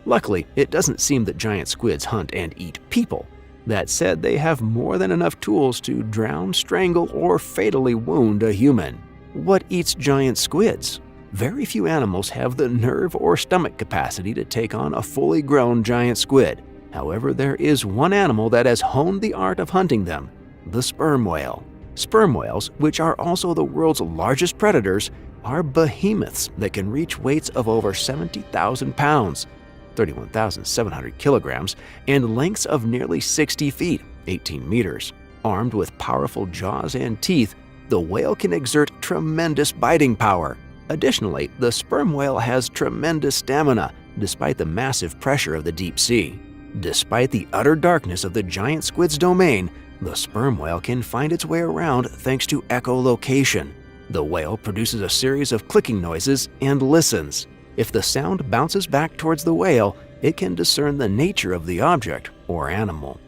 Luckily, it doesn't seem that giant squids hunt and eat people. That said, they have more than enough tools to drown, strangle, or fatally wound a human. What eats giant squids? Very few animals have the nerve or stomach capacity to take on a fully grown giant squid. However, there is one animal that has honed the art of hunting them: the sperm whale. Sperm whales, which are also the world's largest predators, are behemoths that can reach weights of over 70,000 pounds, 31,700 kilograms, and lengths of nearly 60 feet, 18 meters. Armed with powerful jaws and teeth, the whale can exert tremendous biting power. Additionally, the sperm whale has tremendous stamina, despite the massive pressure of the deep sea. Despite the utter darkness of the giant squid's domain, the sperm whale can find its way around thanks to echolocation. The whale produces a series of clicking noises and listens. If the sound bounces back towards the whale, it can discern the nature of the object or animal.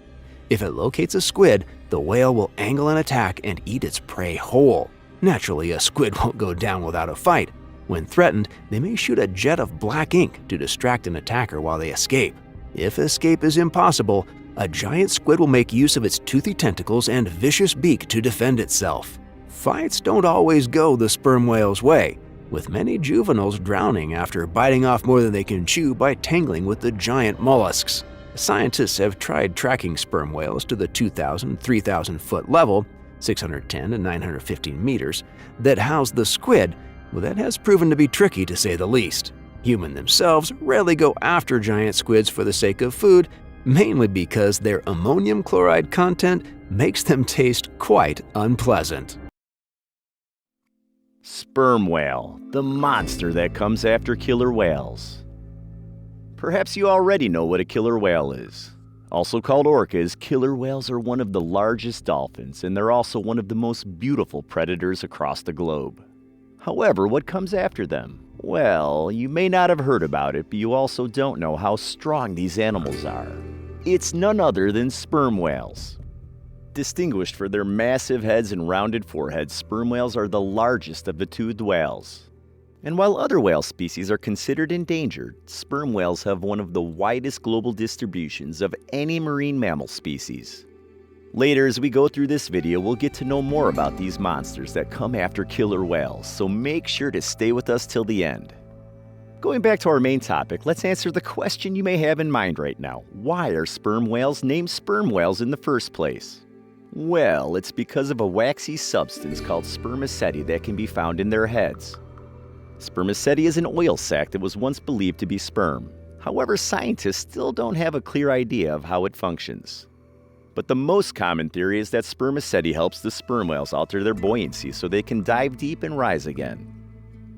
If it locates a squid, the whale will angle an attack and eat its prey whole. Naturally, a squid won't go down without a fight. When threatened, they may shoot a jet of black ink to distract an attacker while they escape. If escape is impossible, a giant squid will make use of its toothy tentacles and vicious beak to defend itself. Fights don't always go the sperm whale's way, with many juveniles drowning after biting off more than they can chew by tangling with the giant mollusks. Scientists have tried tracking sperm whales to the 2,000, 3,000 foot level, 610 to 915 meters, that house the squid, but that has proven to be tricky to say the least. Humans themselves rarely go after giant squids for the sake of food, mainly because their ammonium chloride content makes them taste quite unpleasant. Sperm whale, the monster that comes after killer whales. Perhaps you already know what a killer whale is. Also called orcas, killer whales are one of the largest dolphins, and they're also one of the most beautiful predators across the globe. However, what comes after them? Well, you may not have heard about it, but you also don't know how strong these animals are. It's none other than sperm whales. Distinguished for their massive heads and rounded foreheads, sperm whales are the largest of the toothed whales. And while other whale species are considered endangered, sperm whales have one of the widest global distributions of any marine mammal species. Later, as we go through this video, we'll get to know more about these monsters that come after killer whales, so make sure to stay with us till the end. Going back to our main topic, let's answer the question you may have in mind right now. Why are sperm whales named sperm whales in the first place? Well, it's because of a waxy substance called spermaceti that can be found in their heads. Spermaceti is an oil sac that was once believed to be sperm. However, scientists still don't have a clear idea of how it functions. But the most common theory is that spermaceti helps the sperm whales alter their buoyancy so they can dive deep and rise again.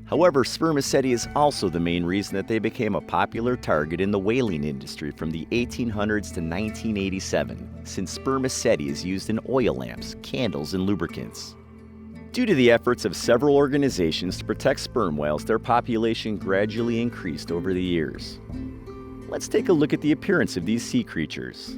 However, spermaceti is also the main reason that they became a popular target in the whaling industry from the 1800s to 1987, since spermaceti is used in oil lamps, candles, and lubricants. Due to the efforts of several organizations to protect sperm whales, their population gradually increased over the years. Let's take a look at the appearance of these sea creatures.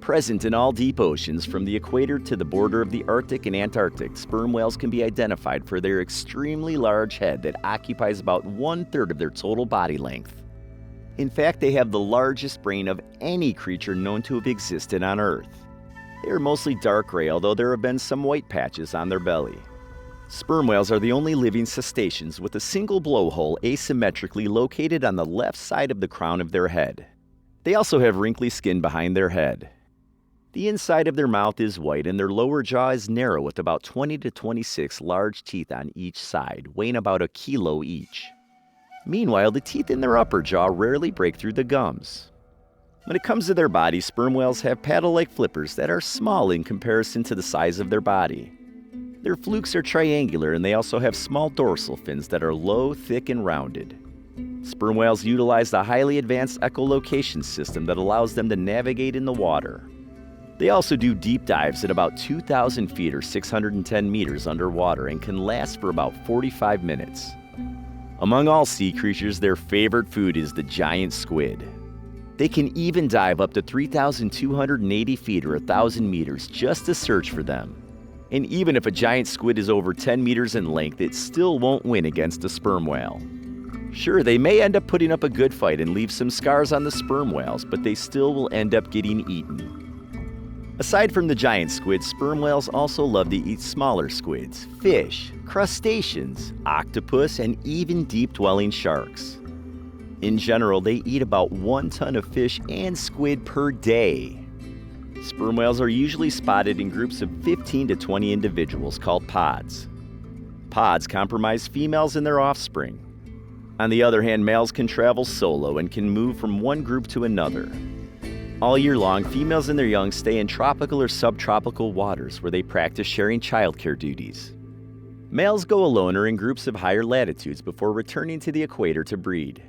Present in all deep oceans, from the equator to the border of the Arctic and Antarctic, sperm whales can be identified for their extremely large head that occupies about 1/3 of their total body length. In fact, they have the largest brain of any creature known to have existed on Earth. They are mostly dark gray, although there have been some white patches on their belly. Sperm whales are the only living cetaceans with a single blowhole asymmetrically located on the left side of the crown of their head. They also have wrinkly skin behind their head. The inside of their mouth is white and their lower jaw is narrow with about 20 to 26 large teeth on each side, weighing about 1 kilo each. Meanwhile, the teeth in their upper jaw rarely break through the gums. When it comes to their body, sperm whales have paddle-like flippers that are small in comparison to the size of their body. Their flukes are triangular and they also have small dorsal fins that are low, thick, and rounded. Sperm whales utilize the highly advanced echolocation system that allows them to navigate in the water. They also do deep dives at about 2,000 feet or 610 meters underwater and can last for about 45 minutes. Among all sea creatures, their favorite food is the giant squid. They can even dive up to 3,280 feet or 1,000 meters just to search for them. And even if a giant squid is over 10 meters in length, it still won't win against a sperm whale. Sure, they may end up putting up a good fight and leave some scars on the sperm whales, but they still will end up getting eaten. Aside from the giant squid, sperm whales also love to eat smaller squids, fish, crustaceans, octopus, and even deep-dwelling sharks. In general, they eat about 1 ton of fish and squid per day. Sperm whales are usually spotted in groups of 15 to 20 individuals called pods. Pods comprise females and their offspring. On the other hand, males can travel solo and can move from one group to another. All year long, females and their young stay in tropical or subtropical waters where they practice sharing childcare duties. Males go alone or in groups of higher latitudes before returning to the equator to breed.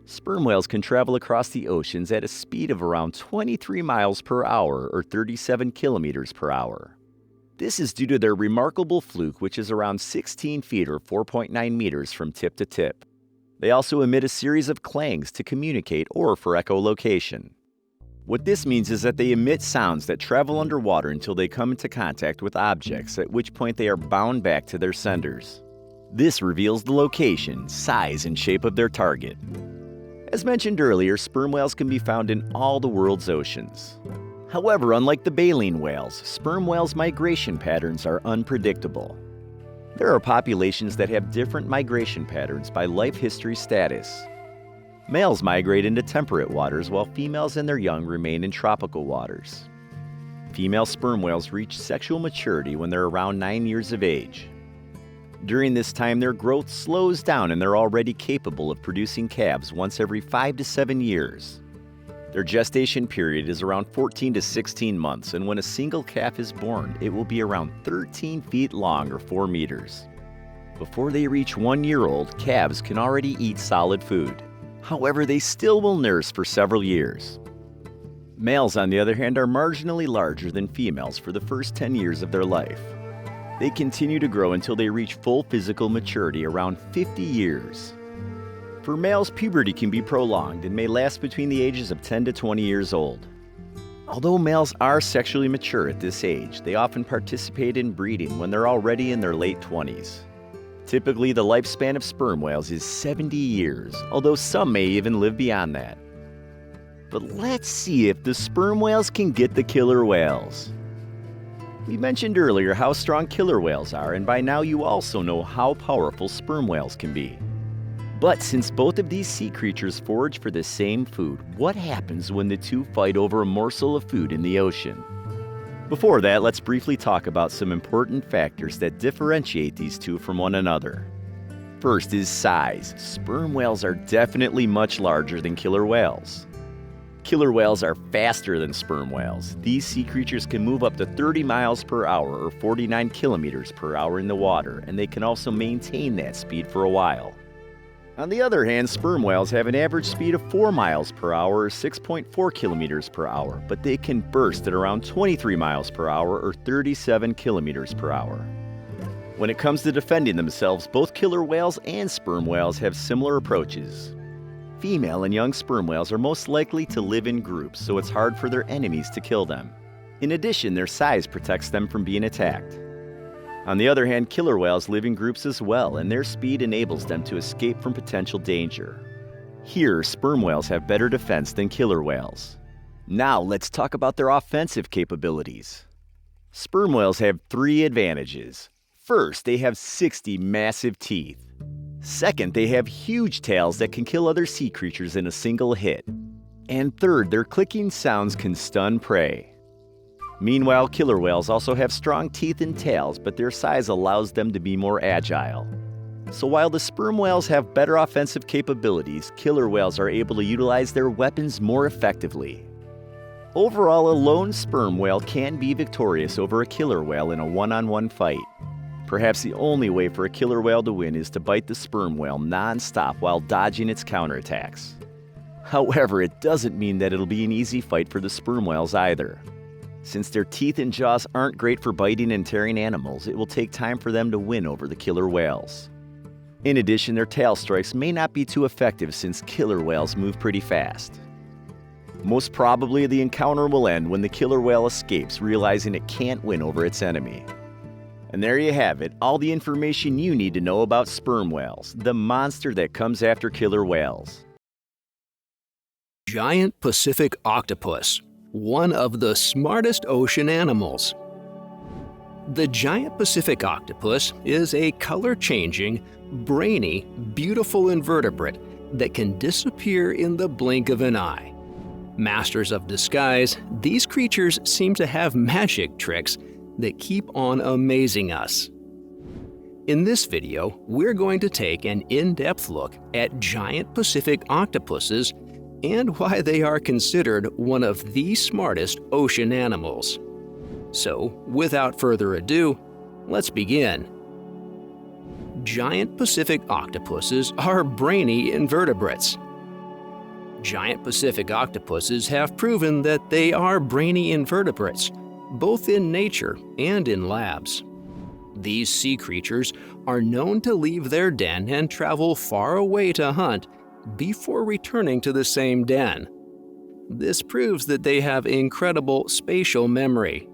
Sperm whales can travel across the oceans at a speed of around 23 miles per hour or 37 kilometers per hour. This is due to their remarkable fluke, which is around 16 feet or 4.9 meters from tip to tip. They also emit a series of clangs to communicate or for echolocation. What this means is that they emit sounds that travel underwater until they come into contact with objects, at which point they are bound back to their senders. This reveals the location, size, and shape of their target. As mentioned earlier, sperm whales can be found in all the world's oceans. However, unlike the baleen whales, sperm whales' migration patterns are unpredictable. There are populations that have different migration patterns by life history status. Males migrate into temperate waters while females and their young remain in tropical waters. Female sperm whales reach sexual maturity when they're around 9 years of age. During this time, their growth slows down and they're already capable of producing calves once every 5 to 7 years. Their gestation period is around 14 to 16 months, and when a single calf is born, it will be around 13 feet long or 4 meters. Before they reach 1 year old, calves can already eat solid food. However, they still will nurse for several years. Males, on the other hand, are marginally larger than females for the first 10 years of their life. They continue to grow until they reach full physical maturity around 50 years. For males, puberty can be prolonged and may last between the ages of 10 to 20 years old. Although males are sexually mature at this age, they often participate in breeding when they're already in their late 20s. Typically, the lifespan of sperm whales is 70 years, although some may even live beyond that. But let's see if the sperm whales can get the killer whales. We mentioned earlier how strong killer whales are, and by now you also know how powerful sperm whales can be. But since both of these sea creatures forage for the same food, what happens when the two fight over a morsel of food in the ocean? Before that, let's briefly talk about some important factors that differentiate these two from one another. First is size. Sperm whales are definitely much larger than killer whales. Killer whales are faster than sperm whales. These sea creatures can move up to 30 miles per hour or 49 kilometers per hour in the water, and they can also maintain that speed for a while. On the other hand, sperm whales have an average speed of 4 miles per hour or 6.4 kilometers per hour, but they can burst at around 23 miles per hour or 37 kilometers per hour. When it comes to defending themselves, both killer whales and sperm whales have similar approaches. Female and young sperm whales are most likely to live in groups, so it's hard for their enemies to kill them. In addition, their size protects them from being attacked. On the other hand, killer whales live in groups as well, and their speed enables them to escape from potential danger. Here, sperm whales have better defense than killer whales. Now let's talk about their offensive capabilities. Sperm whales have 3 advantages. First, they have 60 massive teeth. Second, they have huge tails that can kill other sea creatures in a single hit. And third, their clicking sounds can stun prey. Meanwhile, killer whales also have strong teeth and tails, but their size allows them to be more agile. So while the sperm whales have better offensive capabilities, killer whales are able to utilize their weapons more effectively. Overall, a lone sperm whale can be victorious over a killer whale in a one-on-one fight. Perhaps the only way for a killer whale to win is to bite the sperm whale non-stop while dodging its counterattacks. However, it doesn't mean that it'll be an easy fight for the sperm whales either. Since their teeth and jaws aren't great for biting and tearing animals, it will take time for them to win over the killer whales. In addition, their tail strikes may not be too effective since killer whales move pretty fast. Most probably, the encounter will end when the killer whale escapes, realizing it can't win over its enemy. And there you have it, all the information you need to know about sperm whales, the monster that comes after killer whales. Giant Pacific octopus, one of the smartest ocean animals. The giant Pacific octopus is a color-changing, brainy, beautiful invertebrate that can disappear in the blink of an eye. Masters of disguise, these creatures seem to have magic tricks that keep on amazing us. In this video, we're going to take an in-depth look at giant Pacific octopuses and why they are considered one of the smartest ocean animals. So, without further ado, let's begin. Giant Pacific octopuses are brainy invertebrates. Giant Pacific octopuses have proven that they are brainy invertebrates, both in nature and in labs. These sea creatures are known to leave their den and travel far away to hunt before returning to the same den. This proves that they have incredible spatial memory.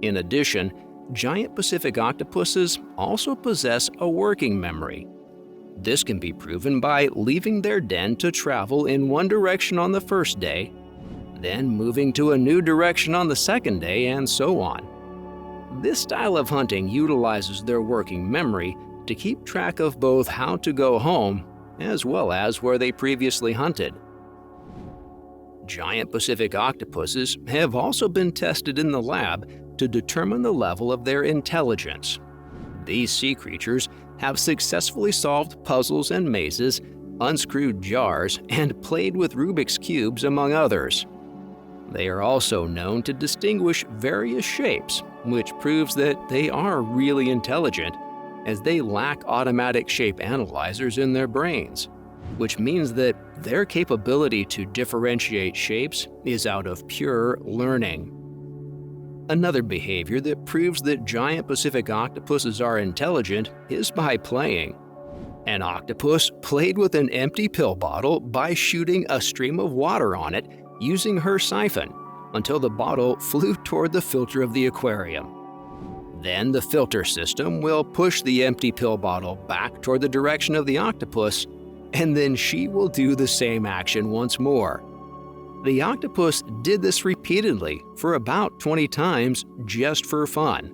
In addition, giant Pacific octopuses also possess a working memory. This can be proven by leaving their den to travel in one direction on the first day, then moving to a new direction on the second day, and so on. This style of hunting utilizes their working memory to keep track of both how to go home as well as where they previously hunted. Giant Pacific octopuses have also been tested in the lab to determine the level of their intelligence. These sea creatures have successfully solved puzzles and mazes, unscrewed jars, and played with Rubik's Cubes, among others. They are also known to distinguish various shapes, which proves that they are really intelligent, as they lack automatic shape analyzers in their brains, which means that their capability to differentiate shapes is out of pure learning. Another behavior that proves that giant Pacific octopuses are intelligent is by playing. An octopus played with an empty pill bottle by shooting a stream of water on it using her siphon until the bottle flew toward the filter of the aquarium. Then the filter system will push the empty pill bottle back toward the direction of the octopus, and then she will do the same action once more. The octopus did this repeatedly for about 20 times just for fun.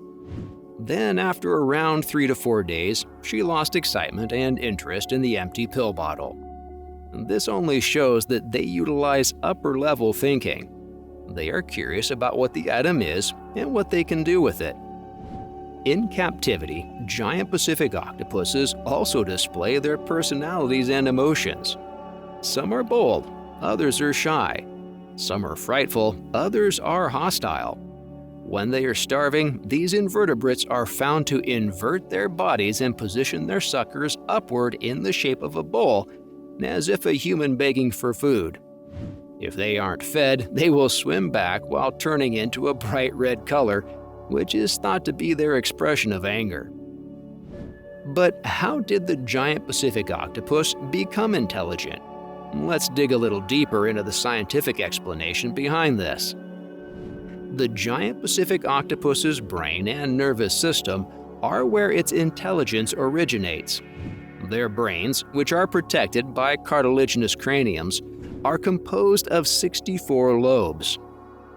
Then, after around 3 to 4 days, she lost excitement and interest in the empty pill bottle. This only shows that they utilize upper-level thinking. They are curious about what the item is and what they can do with it. In captivity, giant Pacific octopuses also display their personalities and emotions. Some are bold, others are shy. Some are frightful, others are hostile. When they are starving, these invertebrates are found to invert their bodies and position their suckers upward in the shape of a bowl, as if a human begging for food. If they aren't fed, they will swim back while turning into a bright red color, which is thought to be their expression of anger. But how did the giant Pacific octopus become intelligent? Let's dig a little deeper into the scientific explanation behind this. The giant Pacific octopus's brain and nervous system are where its intelligence originates. Their brains, which are protected by cartilaginous craniums, are composed of 64 lobes.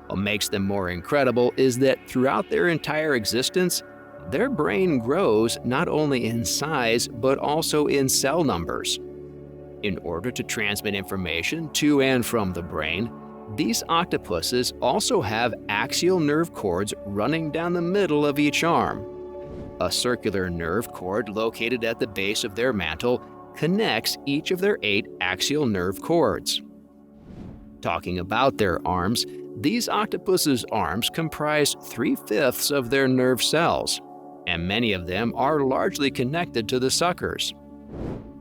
What makes them more incredible is that throughout their entire existence, their brain grows not only in size but also in cell numbers. In order to transmit information to and from the brain, these octopuses also have axial nerve cords running down the middle of each arm. A circular nerve cord located at the base of their mantle connects each of their 8 axial nerve cords. Talking about their arms, these octopus' arms comprise 3/5 of their nerve cells. and many of them are largely connected to the suckers.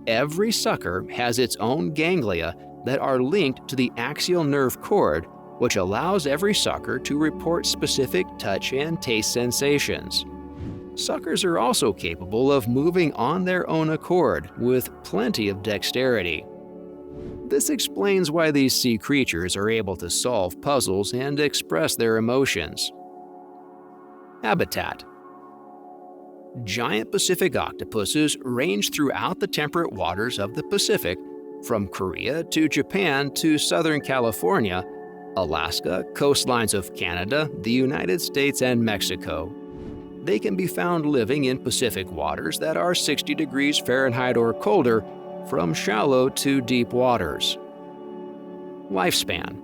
Every sucker has its own ganglia that are linked to the axial nerve cord, which allows every sucker to report specific touch and taste sensations. Suckers are also capable of moving on their own accord with plenty of dexterity. This explains why these sea creatures are able to solve puzzles and express their emotions. Habitat. Giant Pacific octopuses range throughout the temperate waters of the Pacific, from Korea to Japan to Southern California, Alaska, coastlines of Canada, the United States, and Mexico. They can be found living in Pacific waters that are 60 degrees Fahrenheit or colder, from shallow to deep waters. Lifespan.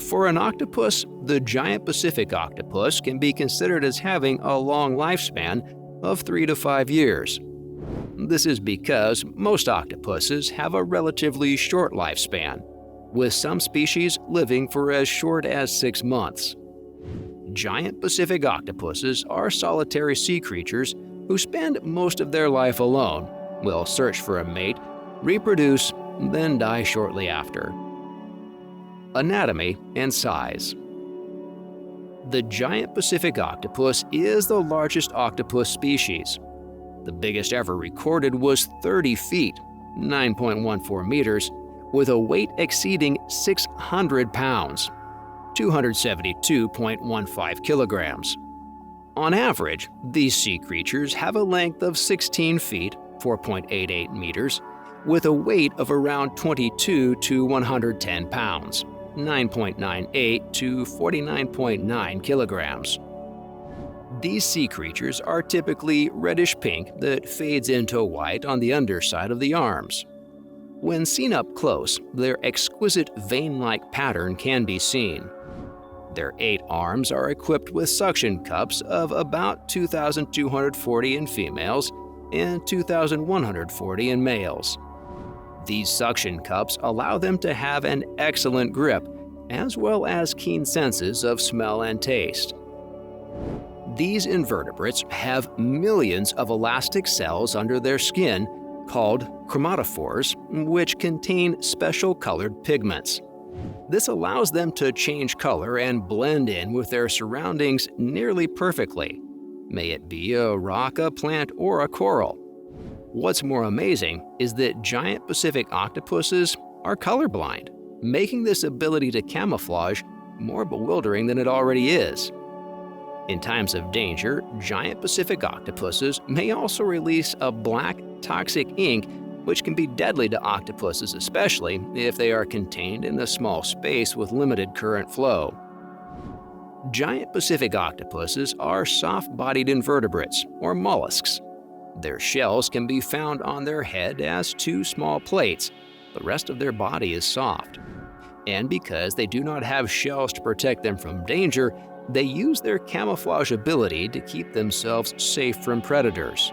For an octopus, the giant Pacific octopus can be considered as having a long lifespan of 3 to 5 years. This is because most octopuses have a relatively short lifespan, with some species living for as short as 6 months. Giant Pacific octopuses are solitary sea creatures who spend most of their life alone, will search for a mate, reproduce, then die shortly after. Anatomy and size. The giant Pacific octopus is the largest octopus species. The biggest ever recorded was 30 feet, 9.14 meters, with a weight exceeding 600 pounds, 272.15 kilograms. On average, these sea creatures have a length of 16 feet, 4.88 meters, with a weight of around 22 to 110 pounds, 9.98 to 49.9 kilograms. These sea creatures are typically reddish-pink that fades into white on the underside of the arms. When seen up close, their exquisite vein-like pattern can be seen. Their 8 arms are equipped with suction cups of about 2,240 in females and 2,140 in males. These suction cups allow them to have an excellent grip, as well as keen senses of smell and taste. These invertebrates have millions of elastic cells under their skin called chromatophores, which contain special colored pigments. This allows them to change color and blend in with their surroundings nearly perfectly, may it be a rock, a plant, or a coral. What's more amazing is that giant Pacific octopuses are colorblind, making this ability to camouflage more bewildering than it already is. In times of danger, giant Pacific octopuses may also release a black, toxic ink which can be deadly to octopuses, especially if they are contained in a small space with limited current flow. Giant Pacific octopuses are soft-bodied invertebrates, or mollusks. Their shells can be found on their head as 2 small plates. The rest of their body is soft. And because they do not have shells to protect them from danger, they use their camouflage ability to keep themselves safe from predators.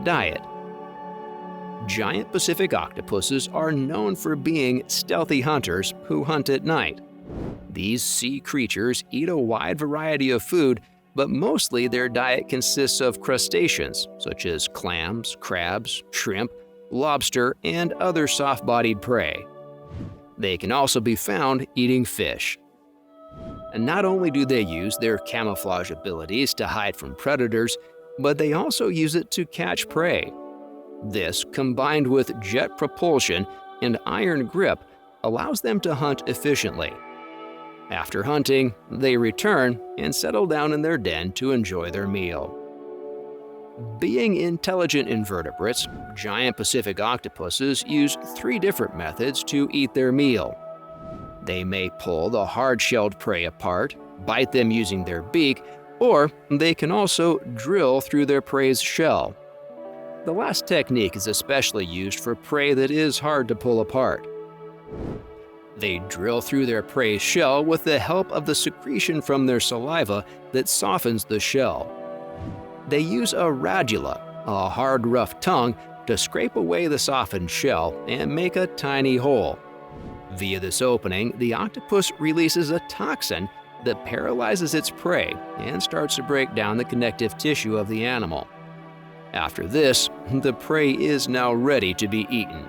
Diet. Giant Pacific octopuses are known for being stealthy hunters who hunt at night. These sea creatures eat a wide variety of food, but mostly their diet consists of crustaceans such as clams, crabs, shrimp, lobster, and other soft-bodied prey. They can also be found eating fish. And not only do they use their camouflage abilities to hide from predators, but they also use it to catch prey. This, combined with jet propulsion and iron grip, allows them to hunt efficiently. After hunting, they return and settle down in their den to enjoy their meal. Being intelligent invertebrates, giant Pacific octopuses use 3 different methods to eat their meal. They may pull the hard-shelled prey apart, bite them using their beak, or they can also drill through their prey's shell. The last technique is especially used for prey that is hard to pull apart. They drill through their prey's shell with the help of the secretion from their saliva that softens the shell. They use a radula, a hard, rough tongue, to scrape away the softened shell and make a tiny hole. Via this opening, the octopus releases a toxin that paralyzes its prey and starts to break down the connective tissue of the animal. After this, the prey is now ready to be eaten.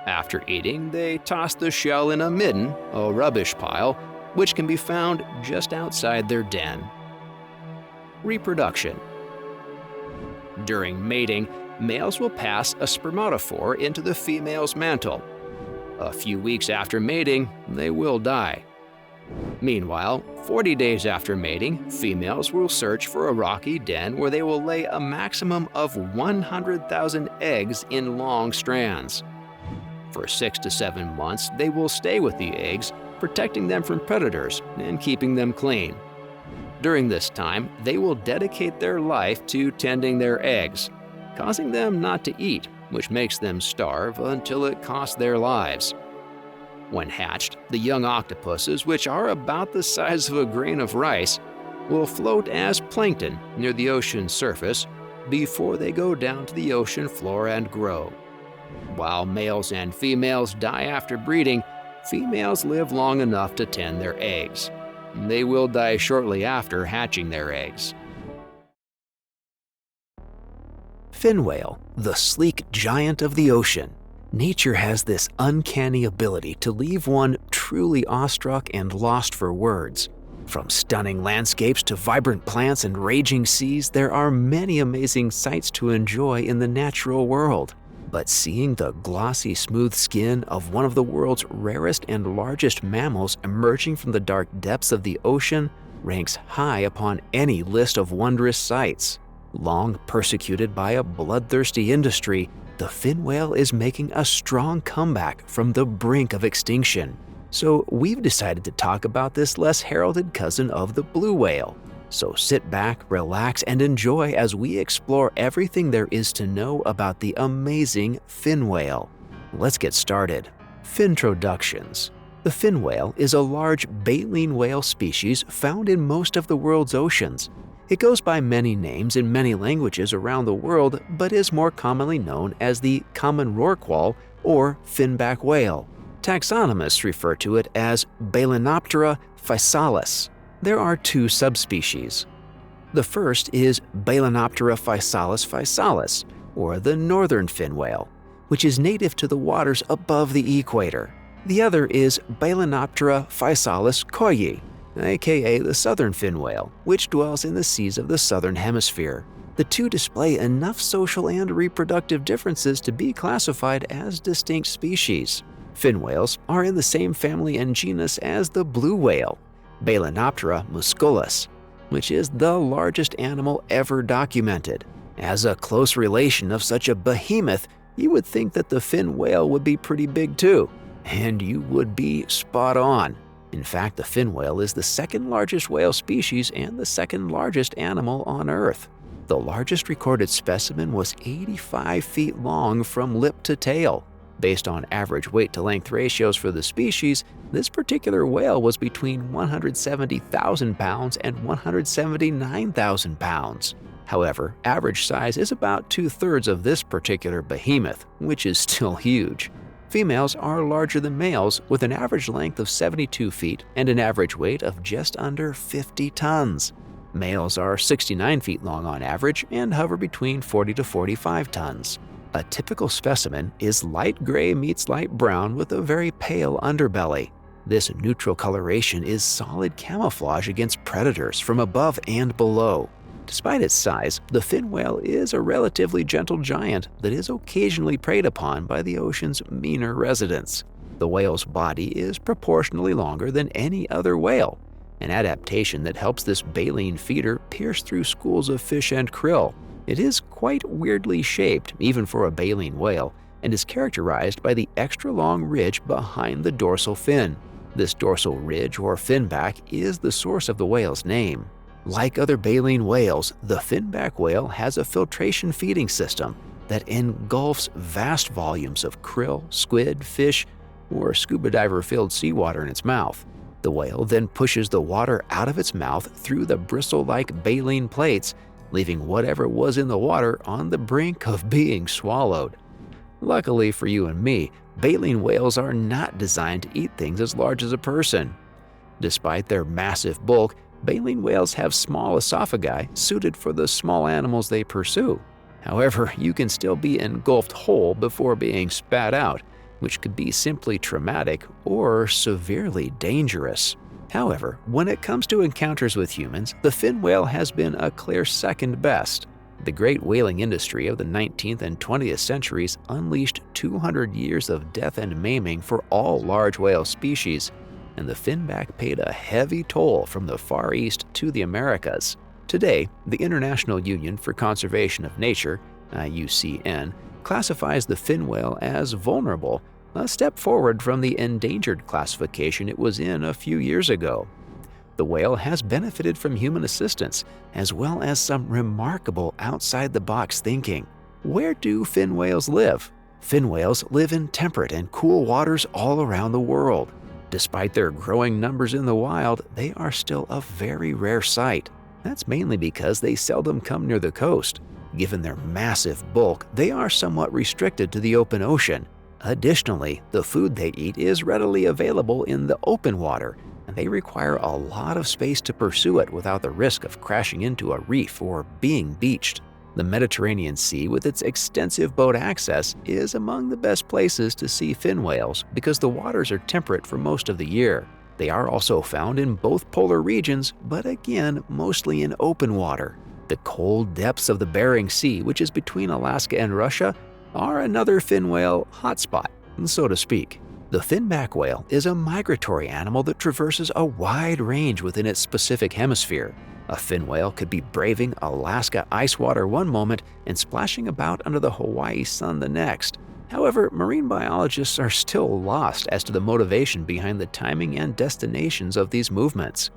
After eating, they toss the shell in a midden, a rubbish pile, which can be found just outside their den. Reproduction. During mating, males will pass a spermatophore into the female's mantle. A few weeks after mating, they will die. Meanwhile, 40 days after mating, females will search for a rocky den where they will lay a maximum of 100,000 eggs in long strands. For 6 to 7 months, they will stay with the eggs, protecting them from predators and keeping them clean. During this time, they will dedicate their life to tending their eggs, causing them not to eat, which makes them starve until it costs their lives. When hatched, the young octopuses, which are about the size of a grain of rice, will float as plankton near the ocean's surface before they go down to the ocean floor and grow. While males and females die after breeding, females live long enough to tend their eggs. They will die shortly after hatching their eggs. Fin whale, the sleek giant of the ocean. Nature has this uncanny ability to leave one truly awestruck and lost for words. From stunning landscapes to vibrant plants and raging seas, there are many amazing sights to enjoy in the natural world. But seeing the glossy, smooth skin of one of the world's rarest and largest mammals emerging from the dark depths of the ocean ranks high upon any list of wondrous sights. Long persecuted by a bloodthirsty industry, the fin whale is making a strong comeback from the brink of extinction. So we've decided to talk about this less heralded cousin of the blue whale. So sit back, relax, and enjoy as we explore everything there is to know about the amazing fin whale. Let's get started. Fintroductions. The fin whale is a large baleen whale species found in most of the world's oceans. It goes by many names in many languages around the world, but is more commonly known as the common rorqual or finback whale. Taxonomists refer to it as Balanoptera physalis. There are 2 subspecies. The first is Balanoptera physalis, or the northern fin whale, which is native to the waters above the equator. The other is Balanoptera physalis koyi, aka the southern fin whale, which dwells in the seas of the southern hemisphere. The 2 display enough social and reproductive differences to be classified as distinct species. Fin whales are in the same family and genus as the blue whale, Balanoptera musculus, which is the largest animal ever documented. As a close relation of such a behemoth, you would think that the fin whale would be pretty big too, and you would be spot on. In fact, the fin whale is the second largest whale species and the second largest animal on Earth. The largest recorded specimen was 85 feet long from lip to tail. Based on average weight to length ratios for the species, this particular whale was between 170,000 pounds and 179,000 pounds. However, average size is about 2/3 of this particular behemoth, which is still huge. Females are larger than males, with an average length of 72 feet and an average weight of just under 50 tons. Males are 69 feet long on average and hover between 40 to 45 tons. A typical specimen is light gray meets light brown with a very pale underbelly. This neutral coloration is solid camouflage against predators from above and below. Despite its size, the fin whale is a relatively gentle giant that is occasionally preyed upon by the ocean's meaner residents. The whale's body is proportionally longer than any other whale, an adaptation that helps this baleen feeder pierce through schools of fish and krill. It is quite weirdly shaped, even for a baleen whale, and is characterized by the extra long ridge behind the dorsal fin. This dorsal ridge or finback is the source of the whale's name. Like other baleen whales, the finback whale has a filtration feeding system that engulfs vast volumes of krill, squid, fish, or scuba diver-filled seawater in its mouth. The whale then pushes the water out of its mouth through the bristle-like baleen plates, leaving whatever was in the water on the brink of being swallowed. Luckily for you and me, baleen whales are not designed to eat things as large as a person. Despite their massive bulk, baleen whales have small esophagi suited for the small animals they pursue. However, you can still be engulfed whole before being spat out, which could be simply traumatic or severely dangerous. However, when it comes to encounters with humans, the fin whale has been a clear second best. The great whaling industry of the 19th and 20th centuries unleashed 200 years of death and maiming for all large whale species, and the finback paid a heavy toll from the Far East to the Americas. Today, the International Union for Conservation of Nature, IUCN, classifies the fin whale as vulnerable, a step forward from the endangered classification it was in a few years ago. The whale has benefited from human assistance, as well as some remarkable outside-the-box thinking. Where do fin whales live? Fin whales live in temperate and cool waters all around the world. Despite their growing numbers in the wild, they are still a very rare sight. That's mainly because they seldom come near the coast. Given their massive bulk, they are somewhat restricted to the open ocean. Additionally, the food they eat is readily available in the open water, and they require a lot of space to pursue it without the risk of crashing into a reef or being beached. The Mediterranean Sea, with its extensive boat access, is among the best places to see fin whales because the waters are temperate for most of the year. They are also found in both polar regions, but again, mostly in open water. The cold depths of the Bering Sea, which is between Alaska and Russia, are another fin whale hotspot, so to speak. The finback whale is a migratory animal that traverses a wide range within its specific hemisphere. A fin whale could be braving Alaska ice water one moment and splashing about under the Hawaii sun the next. However, marine biologists are still lost as to the motivation behind the timing and destinations of these movements.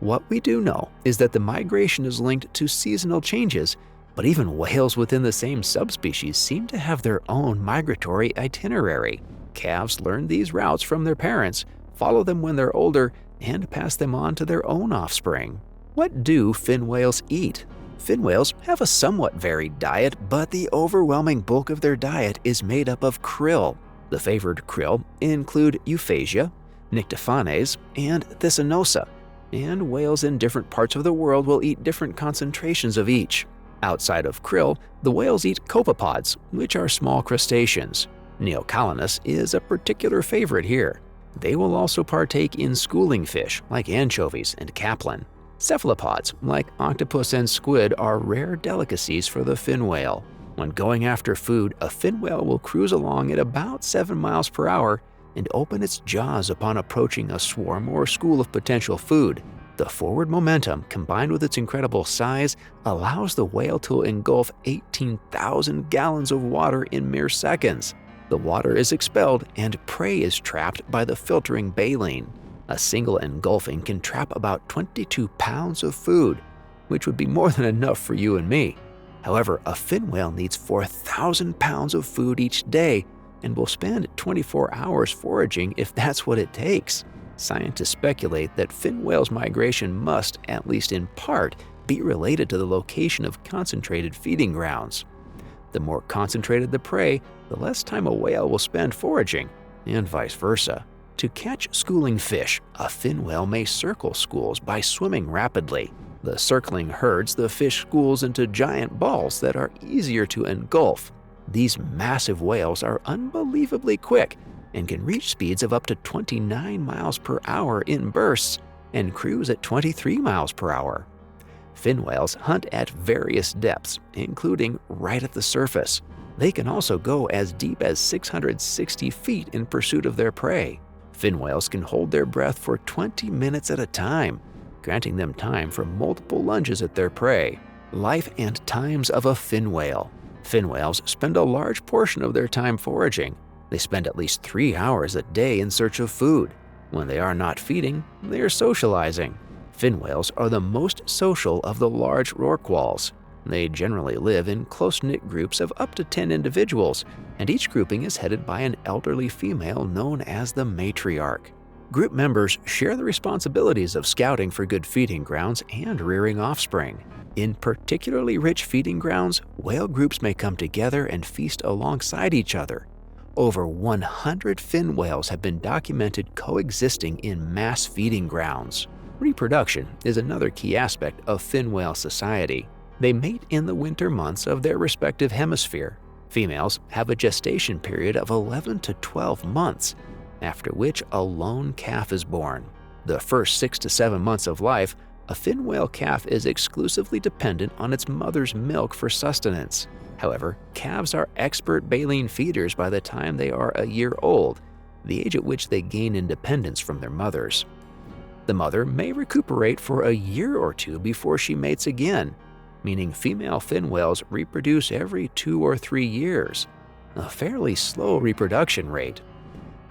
What we do know is that the migration is linked to seasonal changes, but even whales within the same subspecies seem to have their own migratory itinerary. Calves learn these routes from their parents, follow them when they're older, and pass them on to their own offspring. What do fin whales eat? Fin whales have a somewhat varied diet, but the overwhelming bulk of their diet is made up of krill. The favored krill include Euphausia, Nyctiphanes, and Thysanosa, and whales in different parts of the world will eat different concentrations of each. Outside of krill, the whales eat copepods, which are small crustaceans. Neocalanus is a particular favorite here. They will also partake in schooling fish like anchovies and capelin. Cephalopods like octopus and squid are rare delicacies for the fin whale. When going after food, a fin whale will cruise along at about 7 miles per hour and open its jaws upon approaching a swarm or school of potential food. The forward momentum, combined with its incredible size, allows the whale to engulf 18,000 gallons of water in mere seconds. The water is expelled and prey is trapped by the filtering baleen. A single engulfing can trap about 22 pounds of food, which would be more than enough for you and me. However, a fin whale needs 4,000 pounds of food each day and will spend 24 hours foraging if that's what it takes. Scientists speculate that fin whales' migration must, at least in part, be related to the location of concentrated feeding grounds. The more concentrated the prey, the less time a whale will spend foraging, and vice versa. To catch schooling fish, a fin whale may circle schools by swimming rapidly. The circling herds the fish schools into giant balls that are easier to engulf. These massive whales are unbelievably quick and can reach speeds of up to 29 miles per hour in bursts and cruise at 23 miles per hour. Fin whales hunt at various depths, including right at the surface. They can also go as deep as 660 feet in pursuit of their prey. Fin whales can hold their breath for 20 minutes at a time, granting them time for multiple lunges at their prey. Life and times of a fin whale. Fin whales spend a large portion of their time foraging. They spend at least 3 hours a day in search of food. When they are not feeding, they are socializing. Fin whales are the most social of the large rorquals. They generally live in close-knit groups of up to 10 individuals, and each grouping is headed by an elderly female known as the matriarch. Group members share the responsibilities of scouting for good feeding grounds and rearing offspring. In particularly rich feeding grounds, whale groups may come together and feast alongside each other. over 100 fin whales have been documented coexisting in mass feeding grounds. Reproduction is another key aspect of fin whale society. They mate in the winter months of their respective hemisphere. Females have a gestation period of 11 to 12 months, after which a lone calf is born. The first 6 to 7 months of life, a fin whale calf is exclusively dependent on its mother's milk for sustenance. However, calves are expert baleen feeders by the time they are a year old, the age at which they gain independence from their mothers. The mother may recuperate for a year or two before she mates again, meaning female fin whales reproduce every 2 or 3 years, a fairly slow reproduction rate.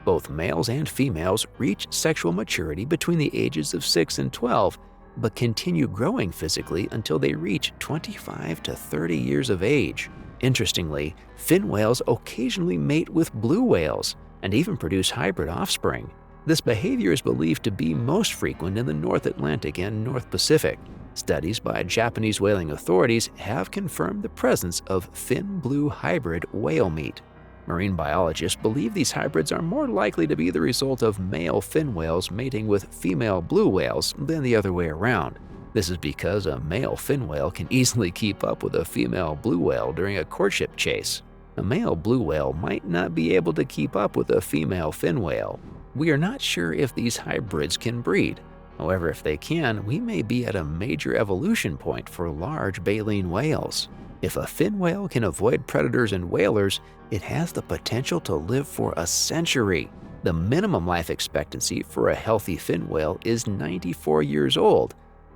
Both males and females reach sexual maturity between the ages of 6 and 12, but continue growing physically until they reach 25 to 30 years of age. Interestingly, fin whales occasionally mate with blue whales and even produce hybrid offspring. This behavior is believed to be most frequent in the North Atlantic and North Pacific. Studies by Japanese whaling authorities have confirmed the presence of fin-blue hybrid whale meat. Marine biologists believe these hybrids are more likely to be the result of male fin whales mating with female blue whales than the other way around. This is because a male fin whale can easily keep up with a female blue whale during a courtship chase. A male blue whale might not be able to keep up with a female fin whale. We are not sure if these hybrids can breed. However, if they can, we may be at a major evolution point for large baleen whales. If a fin whale can avoid predators and whalers, it has the potential to live for a century. The minimum life expectancy for a healthy fin whale is 94 years old,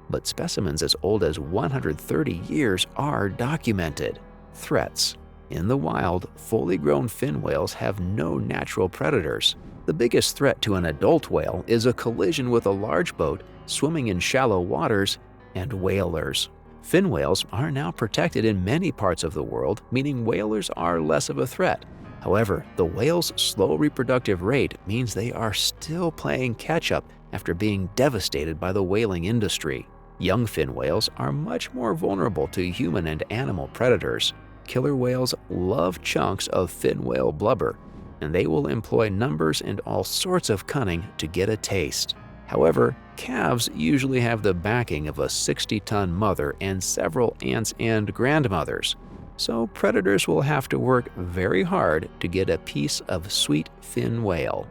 but specimens as old as 130 years are documented. Threats. In the wild, fully grown fin whales have no natural predators. The biggest threat to an adult whale is a collision with a large boat swimming in shallow waters and whalers. Fin whales are now protected in many parts of the world, meaning whalers are less of a threat. However, the whale's slow reproductive rate means they are still playing catch-up after being devastated by the whaling industry. Young fin whales are much more vulnerable to human and animal predators. Killer whales love chunks of fin whale blubber, and they will employ numbers and all sorts of cunning to get a taste. However, calves usually have the backing of a 60-ton mother and several aunts and grandmothers, so predators will have to work very hard to get a piece of sweet fin whale.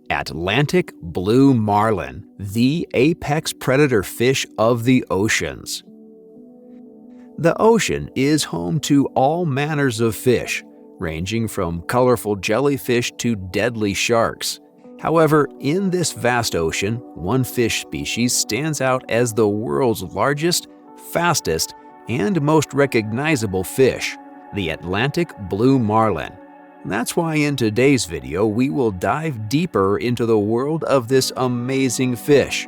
Atlantic blue marlin, the apex predator fish of the oceans. The ocean is home to all manners of fish, ranging from colorful jellyfish to deadly sharks. However, in this vast ocean, one fish species stands out as the world's largest, fastest, and most recognizable fish, the Atlantic blue marlin. That's why in today's video we will dive deeper into the world of this amazing fish,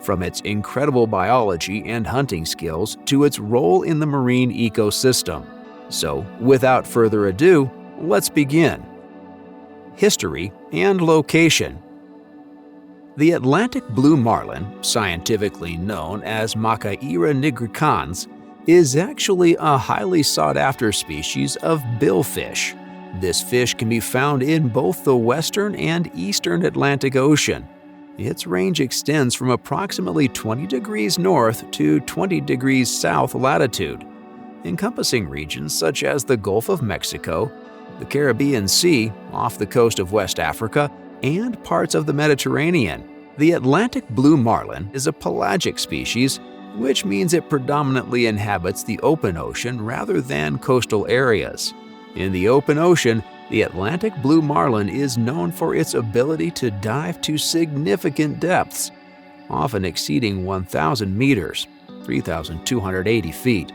from its incredible biology and hunting skills to its role in the marine ecosystem. So, without further ado, let's begin. History and location. The Atlantic blue marlin, scientifically known as Machaira nigricans, is actually a highly sought-after species of billfish. This fish can be found in both the western and eastern Atlantic Ocean. Its range extends from approximately 20 degrees north to 20 degrees south latitude, encompassing regions such as the Gulf of Mexico, the Caribbean Sea off the coast of West Africa, and parts of the Mediterranean. The Atlantic blue marlin is a pelagic species, which means it predominantly inhabits the open ocean rather than coastal areas. In the open ocean, the Atlantic blue marlin is known for its ability to dive to significant depths, often exceeding 1,000 meters, 3,280 feet.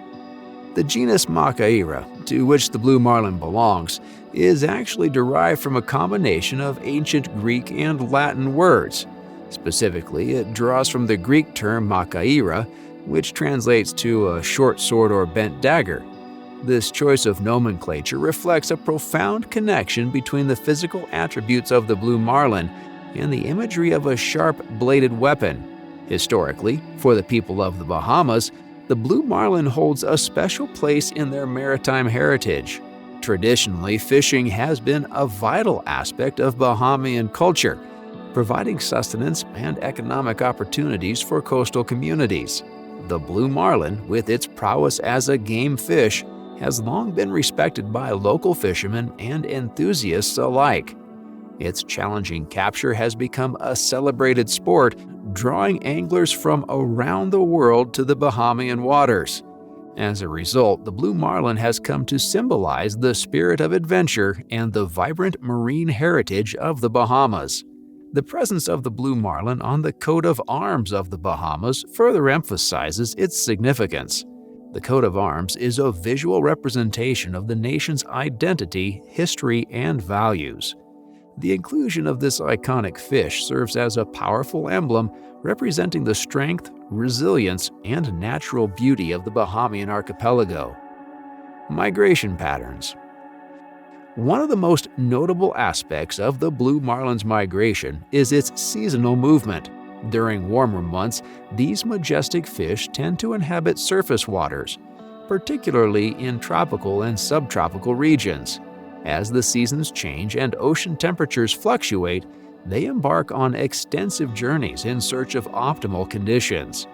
The genus Machaira, to which the blue marlin belongs, is actually derived from a combination of ancient Greek and Latin words. Specifically, it draws from the Greek term Machaira, which translates to a short sword or bent dagger. This choice of nomenclature reflects a profound connection between the physical attributes of the blue marlin and the imagery of a sharp-bladed weapon. Historically, for the people of the Bahamas, the blue marlin holds a special place in their maritime heritage. Traditionally, fishing has been a vital aspect of Bahamian culture, providing sustenance and economic opportunities for coastal communities. The blue marlin, with its prowess as a game fish, has long been respected by local fishermen and enthusiasts alike. Its challenging capture has become a celebrated sport, drawing anglers from around the world to the Bahamian waters. As a result, the blue marlin has come to symbolize the spirit of adventure and the vibrant marine heritage of the Bahamas. The presence of the blue marlin on the coat of arms of the Bahamas further emphasizes its significance. The coat of arms is a visual representation of the nation's identity, history, and values. The inclusion of this iconic fish serves as a powerful emblem representing the strength, resilience, and natural beauty of the Bahamian archipelago. Migration patterns. One of the most notable aspects of the blue marlin's migration is its seasonal movement. During warmer months, these majestic fish tend to inhabit surface waters, particularly in tropical and subtropical regions. As the seasons change and ocean temperatures fluctuate, they embark on extensive journeys in search of optimal conditions.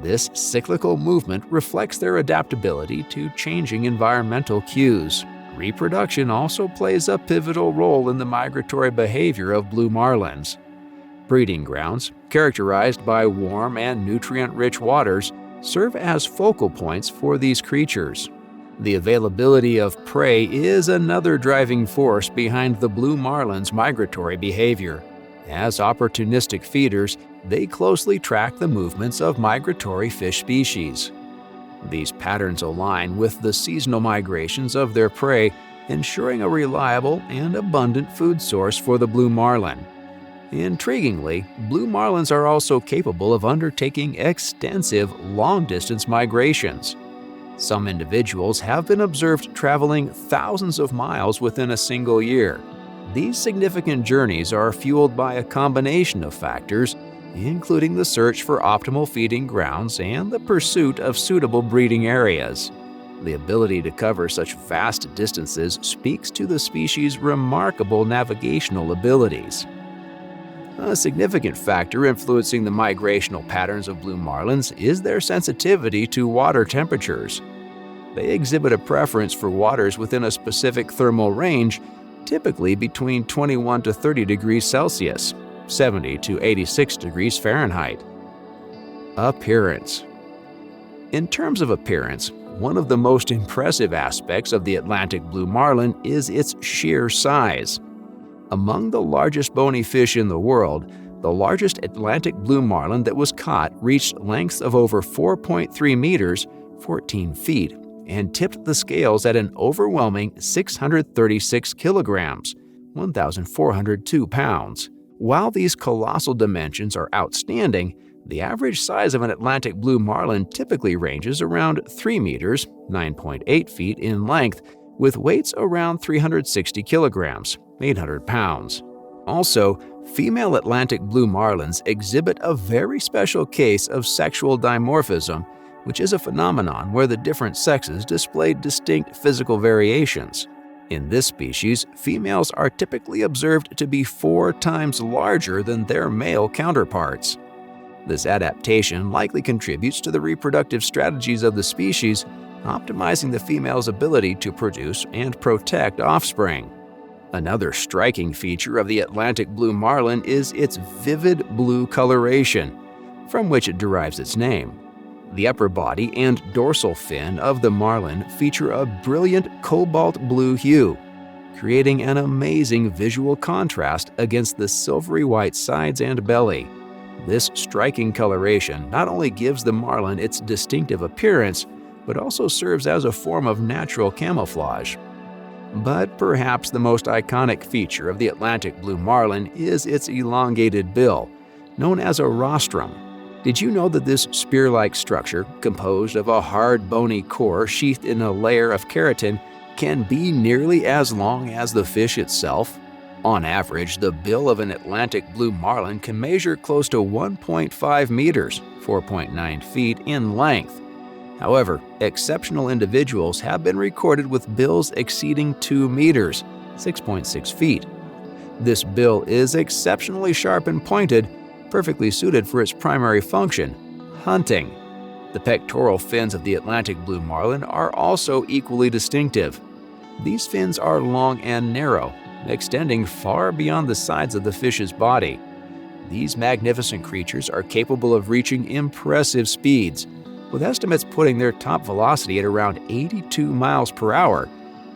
This cyclical movement reflects their adaptability to changing environmental cues. Reproduction also plays a pivotal role in the migratory behavior of blue marlins. Breeding grounds, characterized by warm and nutrient-rich waters, serve as focal points for these creatures. The availability of prey is another driving force behind the blue marlin's migratory behavior. As opportunistic feeders, they closely track the movements of migratory fish species. These patterns align with the seasonal migrations of their prey, ensuring a reliable and abundant food source for the blue marlin. Intriguingly, blue marlins are also capable of undertaking extensive long-distance migrations. Some individuals have been observed traveling thousands of miles within a single year. These significant journeys are fueled by a combination of factors, including the search for optimal feeding grounds and the pursuit of suitable breeding areas. The ability to cover such vast distances speaks to the species' remarkable navigational abilities. A significant factor influencing the migrational patterns of blue marlins is their sensitivity to water temperatures. They exhibit a preference for waters within a specific thermal range, typically between 21 to 30 degrees Celsius, 70 to 86 degrees Fahrenheit. Appearance. In terms of appearance, one of the most impressive aspects of the Atlantic blue marlin is its sheer size. Among the largest bony fish in the world, the largest Atlantic blue marlin that was caught reached lengths of over 4.3 meters, 14 feet, and tipped the scales at an overwhelming 636 kilograms, 1,402 pounds. While these colossal dimensions are outstanding, the average size of an Atlantic blue marlin typically ranges around 3 meters, 9.8 feet in length, with weights around 360 kilograms, 800 pounds. Also, female Atlantic blue marlins exhibit a very special case of sexual dimorphism, which is a phenomenon where the different sexes display distinct physical variations. In this species, females are typically observed to be 4 times larger than their male counterparts. This adaptation likely contributes to the reproductive strategies of the species, optimizing the female's ability to produce and protect offspring. Another striking feature of the Atlantic blue marlin is its vivid blue coloration, from which it derives its name. The upper body and dorsal fin of the marlin feature a brilliant cobalt blue hue, creating an amazing visual contrast against the silvery white sides and belly. This striking coloration not only gives the marlin its distinctive appearance, but also serves as a form of natural camouflage. But perhaps the most iconic feature of the Atlantic blue marlin is its elongated bill, known as a rostrum. Did you know that this spear-like structure, composed of a hard bony core sheathed in a layer of keratin, can be nearly as long as the fish itself? On average, the bill of an Atlantic blue marlin can measure close to 1.5 meters, 4.9 feet in length. However, exceptional individuals have been recorded with bills exceeding 2 meters, 6.6 feet. This bill is exceptionally sharp and pointed, perfectly suited for its primary function, hunting. The pectoral fins of the Atlantic blue marlin are also equally distinctive. These fins are long and narrow, extending far beyond the sides of the fish's body. These magnificent creatures are capable of reaching impressive speeds, with estimates putting their top velocity at around 82 miles per hour,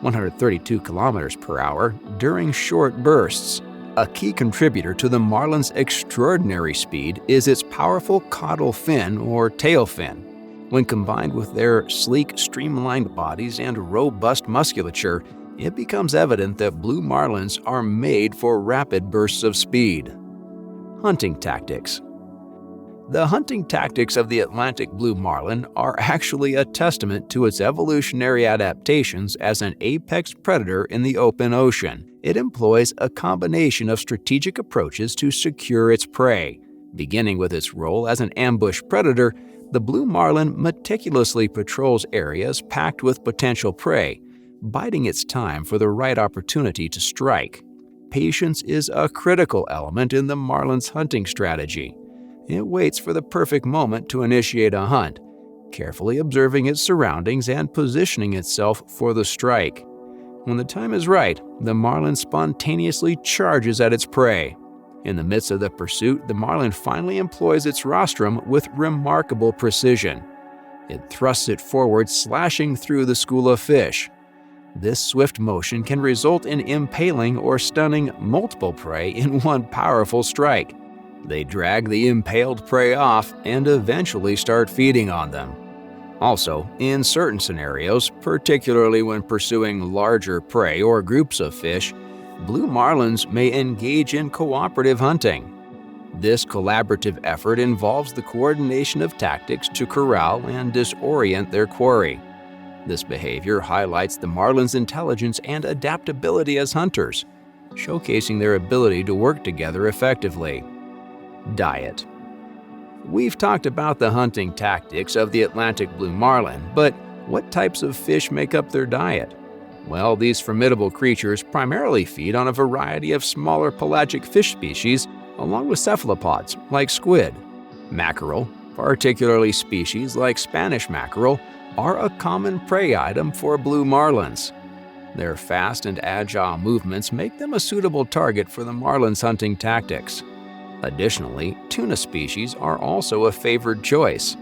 132 kilometers per hour, during short bursts. A key contributor to the marlin's extraordinary speed is its powerful caudal fin or tail fin. When combined with their sleek, streamlined bodies and robust musculature, it becomes evident that blue marlins are made for rapid bursts of speed. Hunting tactics. The hunting tactics of the Atlantic blue marlin are actually a testament to its evolutionary adaptations as an apex predator in the open ocean. It employs a combination of strategic approaches to secure its prey. Beginning with its role as an ambush predator, the blue marlin meticulously patrols areas packed with potential prey, biding its time for the right opportunity to strike. Patience is a critical element in the marlin's hunting strategy. It waits for the perfect moment to initiate a hunt, carefully observing its surroundings and positioning itself for the strike. When the time is right, the marlin spontaneously charges at its prey. In the midst of the pursuit, the marlin finally employs its rostrum with remarkable precision. It thrusts it forward, slashing through the school of fish. This swift motion can result in impaling or stunning multiple prey in one powerful strike. They drag the impaled prey off and eventually start feeding on them. Also, in certain scenarios, particularly when pursuing larger prey or groups of fish, blue marlins may engage in cooperative hunting. This collaborative effort involves the coordination of tactics to corral and disorient their quarry. This behavior highlights the marlin's intelligence and adaptability as hunters, showcasing their ability to work together effectively. Diet. We've talked about the hunting tactics of the Atlantic blue marlin, but what types of fish make up their diet? Well, these formidable creatures primarily feed on a variety of smaller pelagic fish species, along with cephalopods like squid. Mackerel, particularly species like Spanish mackerel, are a common prey item for blue marlins. Their fast and agile movements make them a suitable target for the marlin's hunting tactics. Additionally, tuna species are also a favored choice.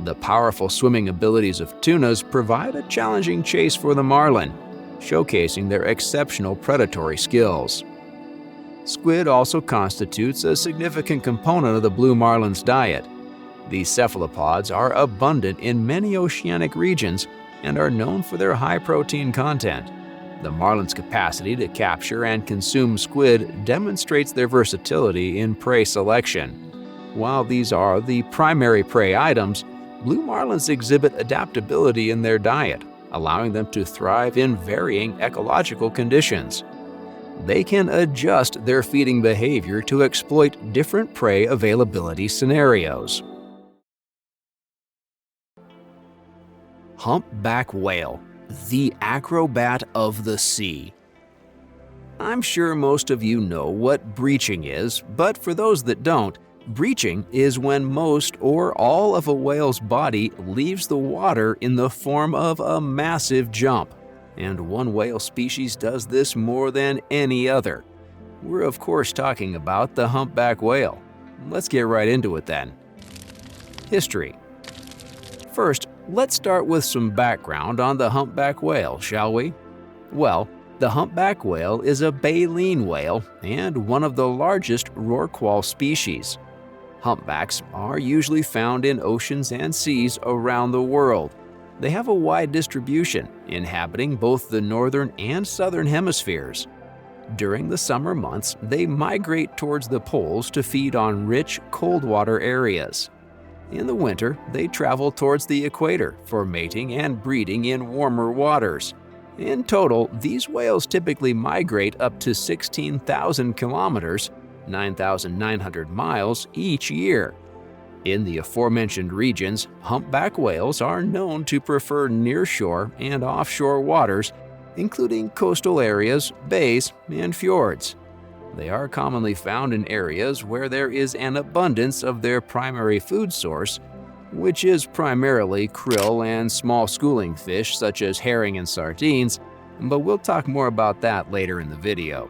The powerful swimming abilities of tunas provide a challenging chase for the marlin, showcasing their exceptional predatory skills. Squid also constitutes a significant component of the blue marlin's diet. These cephalopods are abundant in many oceanic regions and are known for their high protein content. The marlin's capacity to capture and consume squid demonstrates their versatility in prey selection. While these are the primary prey items, blue marlins exhibit adaptability in their diet, allowing them to thrive in varying ecological conditions. They can adjust their feeding behavior to exploit different prey availability scenarios. Humpback whale, the acrobat of the sea. I'm sure most of you know what breaching is, but for those that don't, breaching is when most or all of a whale's body leaves the water in the form of a massive jump, and one whale species does this more than any other. We're of course talking about the humpback whale. Let's get right into it then. History. First, let's start with some background on the humpback whale, shall we? Well, the humpback whale is a baleen whale and one of the largest rorqual species. Humpbacks are usually found in oceans and seas around the world. They have a wide distribution, inhabiting both the northern and southern hemispheres. During the summer months, they migrate towards the poles to feed on rich, cold water areas. In the winter, they travel towards the equator for mating and breeding in warmer waters. In total, these whales typically migrate up to 16,000 kilometers, 9,900 miles each year. In the aforementioned regions, humpback whales are known to prefer nearshore and offshore waters, including coastal areas, bays, and fjords. They are commonly found in areas where there is an abundance of their primary food source, which is primarily krill and small schooling fish such as herring and sardines, but we'll talk more about that later in the video.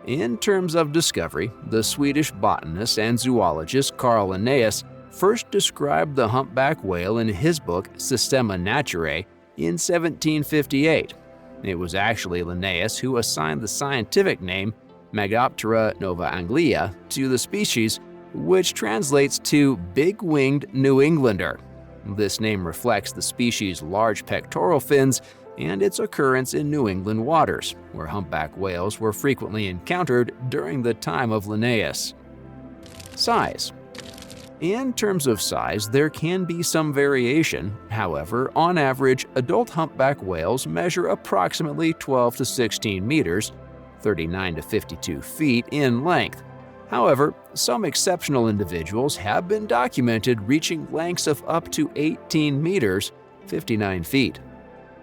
In terms of discovery, the Swedish botanist and zoologist Carl Linnaeus first described the humpback whale in his book Systema Naturae in 1758. It was actually Linnaeus who assigned the scientific name Megaptera nova Anglia to the species, which translates to big-winged New Englander. This name reflects the species' large pectoral fins and its occurrence in New England waters, where humpback whales were frequently encountered during the time of Linnaeus. Size. In terms of size, there can be some variation. However, on average, adult humpback whales measure approximately 12 to 16 meters, 39 to 52 feet in length. However, some exceptional individuals have been documented reaching lengths of up to 18 meters, 59 feet.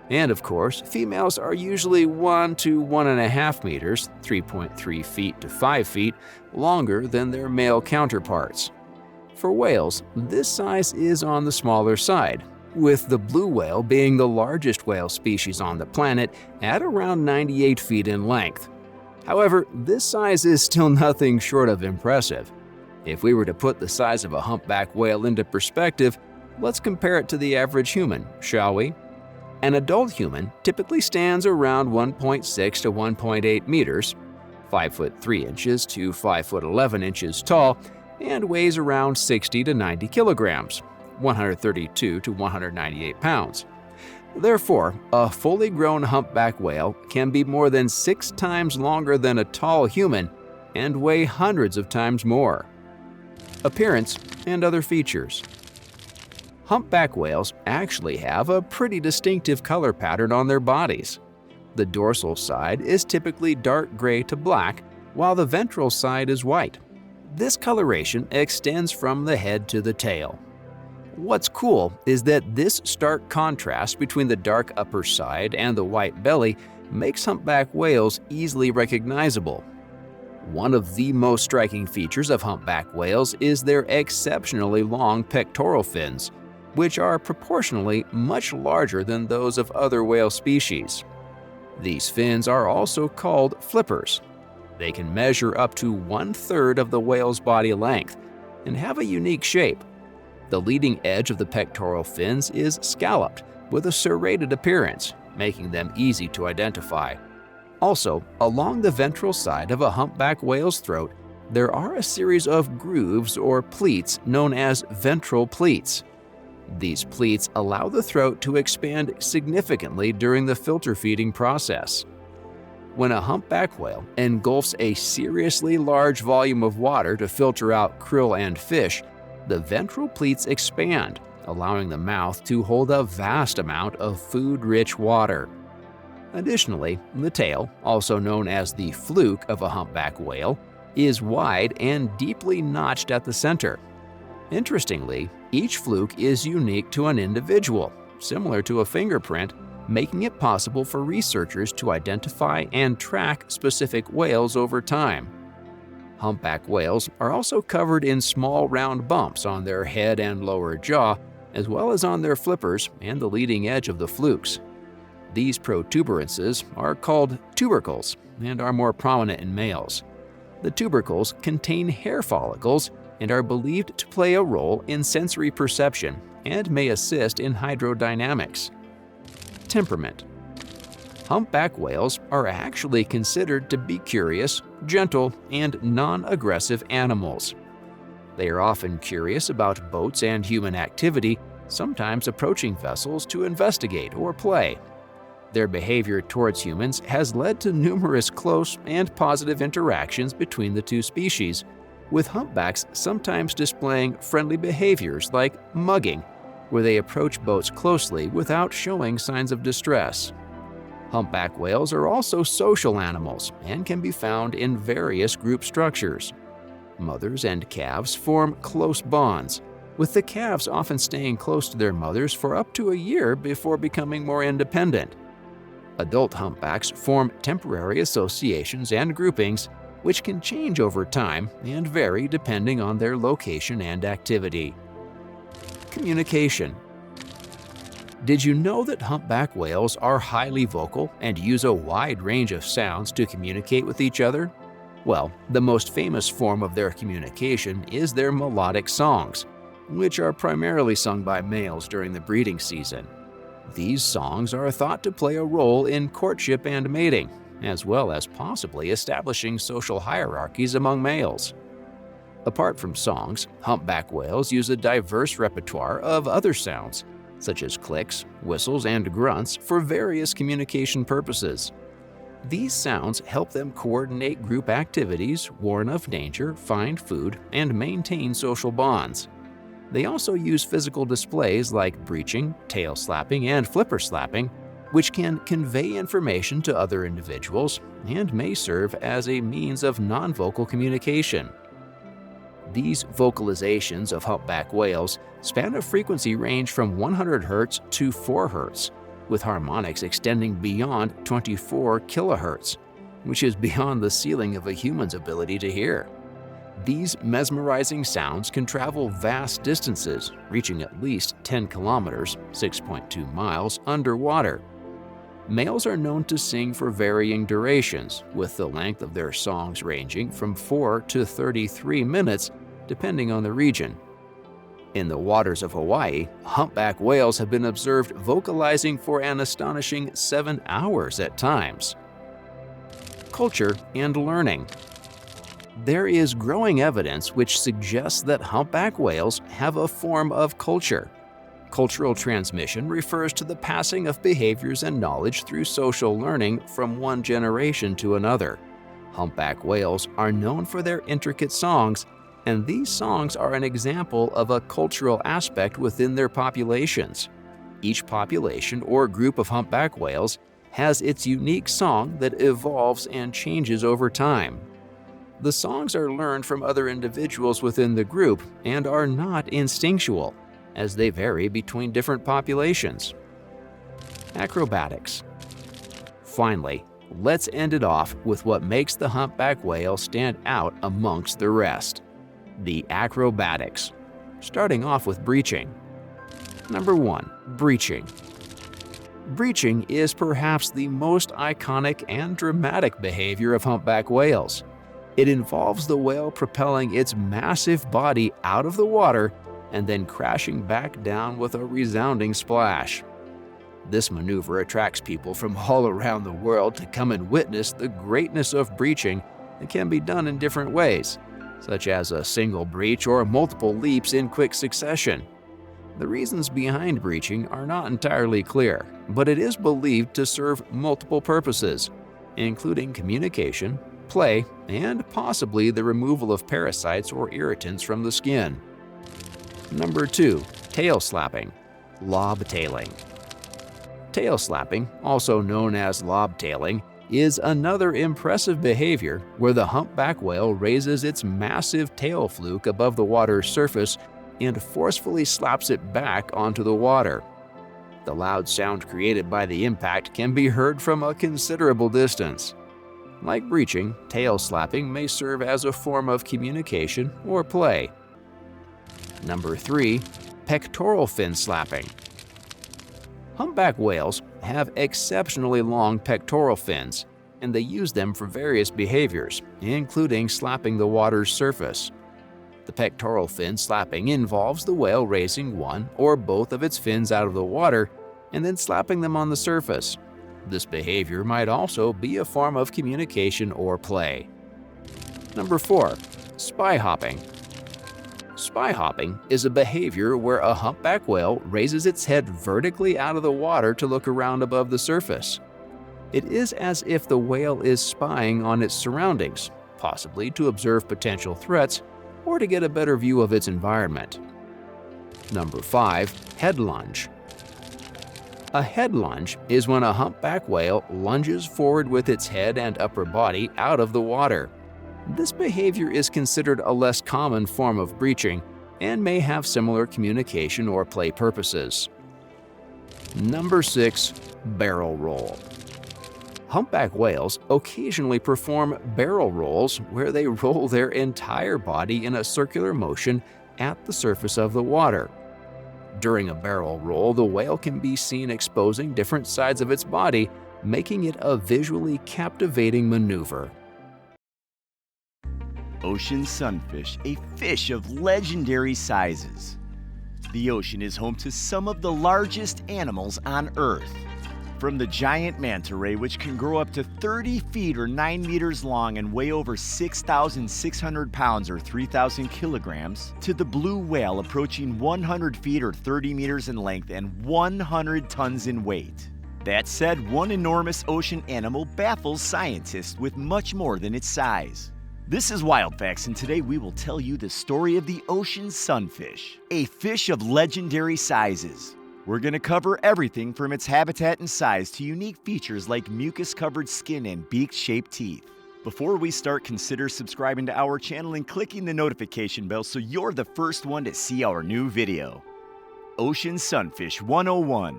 And of course, females are usually 1 to 1.5 meters, 3.3 feet to 5 feet, longer than their male counterparts. For whales, this size is on the smaller side, with the blue whale being the largest whale species on the planet at around 98 feet in length. However, this size is still nothing short of impressive. If we were to put the size of a humpback whale into perspective, let's compare it to the average human, shall we? An adult human typically stands around 1.6 to 1.8 meters, 5 foot 3 inches to 5 foot 11 inches tall, and weighs around 60 to 90 kilograms, 132 to 198 pounds. Therefore, a fully grown humpback whale can be more than 6 times longer than a tall human and weigh hundreds of times more. Appearance and other features. Humpback whales actually have a pretty distinctive color pattern on their bodies. The dorsal side is typically dark gray to black, while the ventral side is white. This coloration extends from the head to the tail. What's cool is that this stark contrast between the dark upper side and the white belly makes humpback whales easily recognizable. One of the most striking features of humpback whales is their exceptionally long pectoral fins, which are proportionally much larger than those of other whale species. These fins are also called flippers. They can measure up to 1/3 of the whale's body length and have a unique shape. The leading edge of the pectoral fins is scalloped with a serrated appearance, making them easy to identify. Also, along the ventral side of a humpback whale's throat, there are a series of grooves or pleats known as ventral pleats. These pleats allow the throat to expand significantly during the filter feeding process. When a humpback whale engulfs a seriously large volume of water to filter out krill and fish, the ventral pleats expand, allowing the mouth to hold a vast amount of food-rich water. Additionally, the tail, also known as the fluke of a humpback whale, is wide and deeply notched at the center. Interestingly, each fluke is unique to an individual, similar to a fingerprint, making it possible for researchers to identify and track specific whales over time. Humpback whales are also covered in small round bumps on their head and lower jaw, as well as on their flippers and the leading edge of the flukes. These protuberances are called tubercles and are more prominent in males. The tubercles contain hair follicles and are believed to play a role in sensory perception and may assist in hydrodynamics. Temperament. Humpback whales are actually considered to be curious, gentle, and non-aggressive animals. They are often curious about boats and human activity, sometimes approaching vessels to investigate or play. Their behavior towards humans has led to numerous close and positive interactions between the two species, with humpbacks sometimes displaying friendly behaviors like mugging, where they approach boats closely without showing signs of distress. Humpback whales are also social animals and can be found in various group structures. Mothers and calves form close bonds, with the calves often staying close to their mothers for up to a year before becoming more independent. Adult humpbacks form temporary associations and groupings, which can change over time and vary depending on their location and activity. Communication. Did you know that humpback whales are highly vocal and use a wide range of sounds to communicate with each other? Well, the most famous form of their communication is their melodic songs, which are primarily sung by males during the breeding season. These songs are thought to play a role in courtship and mating, as well as possibly establishing social hierarchies among males. Apart from songs, humpback whales use a diverse repertoire of other sounds, such as clicks, whistles, and grunts for various communication purposes. These sounds help them coordinate group activities, warn of danger, find food, and maintain social bonds. They also use physical displays like breaching, tail slapping, and flipper slapping, which can convey information to other individuals and may serve as a means of non-vocal communication. These vocalizations of humpback whales span a frequency range from 100 Hz to 4 Hz, with harmonics extending beyond 24 kHz, which is beyond the ceiling of a human's ability to hear. These mesmerizing sounds can travel vast distances, reaching at least 10 kilometers (6.2 miles) underwater. Males are known to sing for varying durations, with the length of their songs ranging from 4 to 33 minutes, depending on the region. In the waters of Hawaii, humpback whales have been observed vocalizing for an astonishing 7 hours at times. Culture and learning. There is growing evidence which suggests that humpback whales have a form of culture. Cultural transmission refers to the passing of behaviors and knowledge through social learning from one generation to another. Humpback whales are known for their intricate songs, and these songs are an example of a cultural aspect within their populations. Each population or group of humpback whales has its unique song that evolves and changes over time. The songs are learned from other individuals within the group and are not instinctual, as they vary between different populations. Acrobatics. Finally, let's end it off with what makes the humpback whale stand out amongst the rest: the acrobatics. Starting off with breaching. Number 1. Breaching. Breaching is perhaps the most iconic and dramatic behavior of humpback whales. It involves the whale propelling its massive body out of the water and then crashing back down with a resounding splash. This maneuver attracts people from all around the world to come and witness the greatness of breaching that can be done in different ways, such as a single breach or multiple leaps in quick succession. The reasons behind breaching are not entirely clear, but it is believed to serve multiple purposes, including communication, play, and possibly the removal of parasites or irritants from the skin. Number 2. Tail slapping. Lob-tailing. Tail slapping, also known as lob-tailing, is another impressive behavior where the humpback whale raises its massive tail fluke above the water's surface and forcefully slaps it back onto the water. The loud sound created by the impact can be heard from a considerable distance. Like breaching, tail slapping may serve as a form of communication or play. Number 3. Pectoral fin slapping. Humpback whales have exceptionally long pectoral fins, and they use them for various behaviors, including slapping the water's surface. The pectoral fin slapping involves the whale raising one or both of its fins out of the water and then slapping them on the surface. This behavior might also be a form of communication or play. Number 4. Spy hopping. Spy hopping is a behavior where a humpback whale raises its head vertically out of the water to look around above the surface. It is as if the whale is spying on its surroundings, possibly to observe potential threats or to get a better view of its environment. Number 5. Head lunge. A head lunge is when a humpback whale lunges forward with its head and upper body out of the water. This behavior is considered a less common form of breaching and may have similar communication or play purposes. Number 6. Barrel roll. Humpback whales occasionally perform barrel rolls where they roll their entire body in a circular motion at the surface of the water. During a barrel roll, the whale can be seen exposing different sides of its body, making it a visually captivating maneuver. Ocean sunfish, a fish of legendary sizes. The ocean is home to some of the largest animals on Earth. From the giant manta ray, which can grow up to 30 feet or 9 meters long and weigh over 6,600 pounds or 3,000 kilograms, to the blue whale approaching 100 feet or 30 meters in length and 100 tons in weight. That said, one enormous ocean animal baffles scientists with much more than its size. This is WildFacts, and today we will tell you the story of the ocean sunfish, a fish of legendary sizes. We're going to cover everything from its habitat and size to unique features like mucus-covered skin and beak-shaped teeth. Before we start, consider subscribing to our channel and clicking the notification bell so you're the first one to see our new video. Ocean Sunfish 101.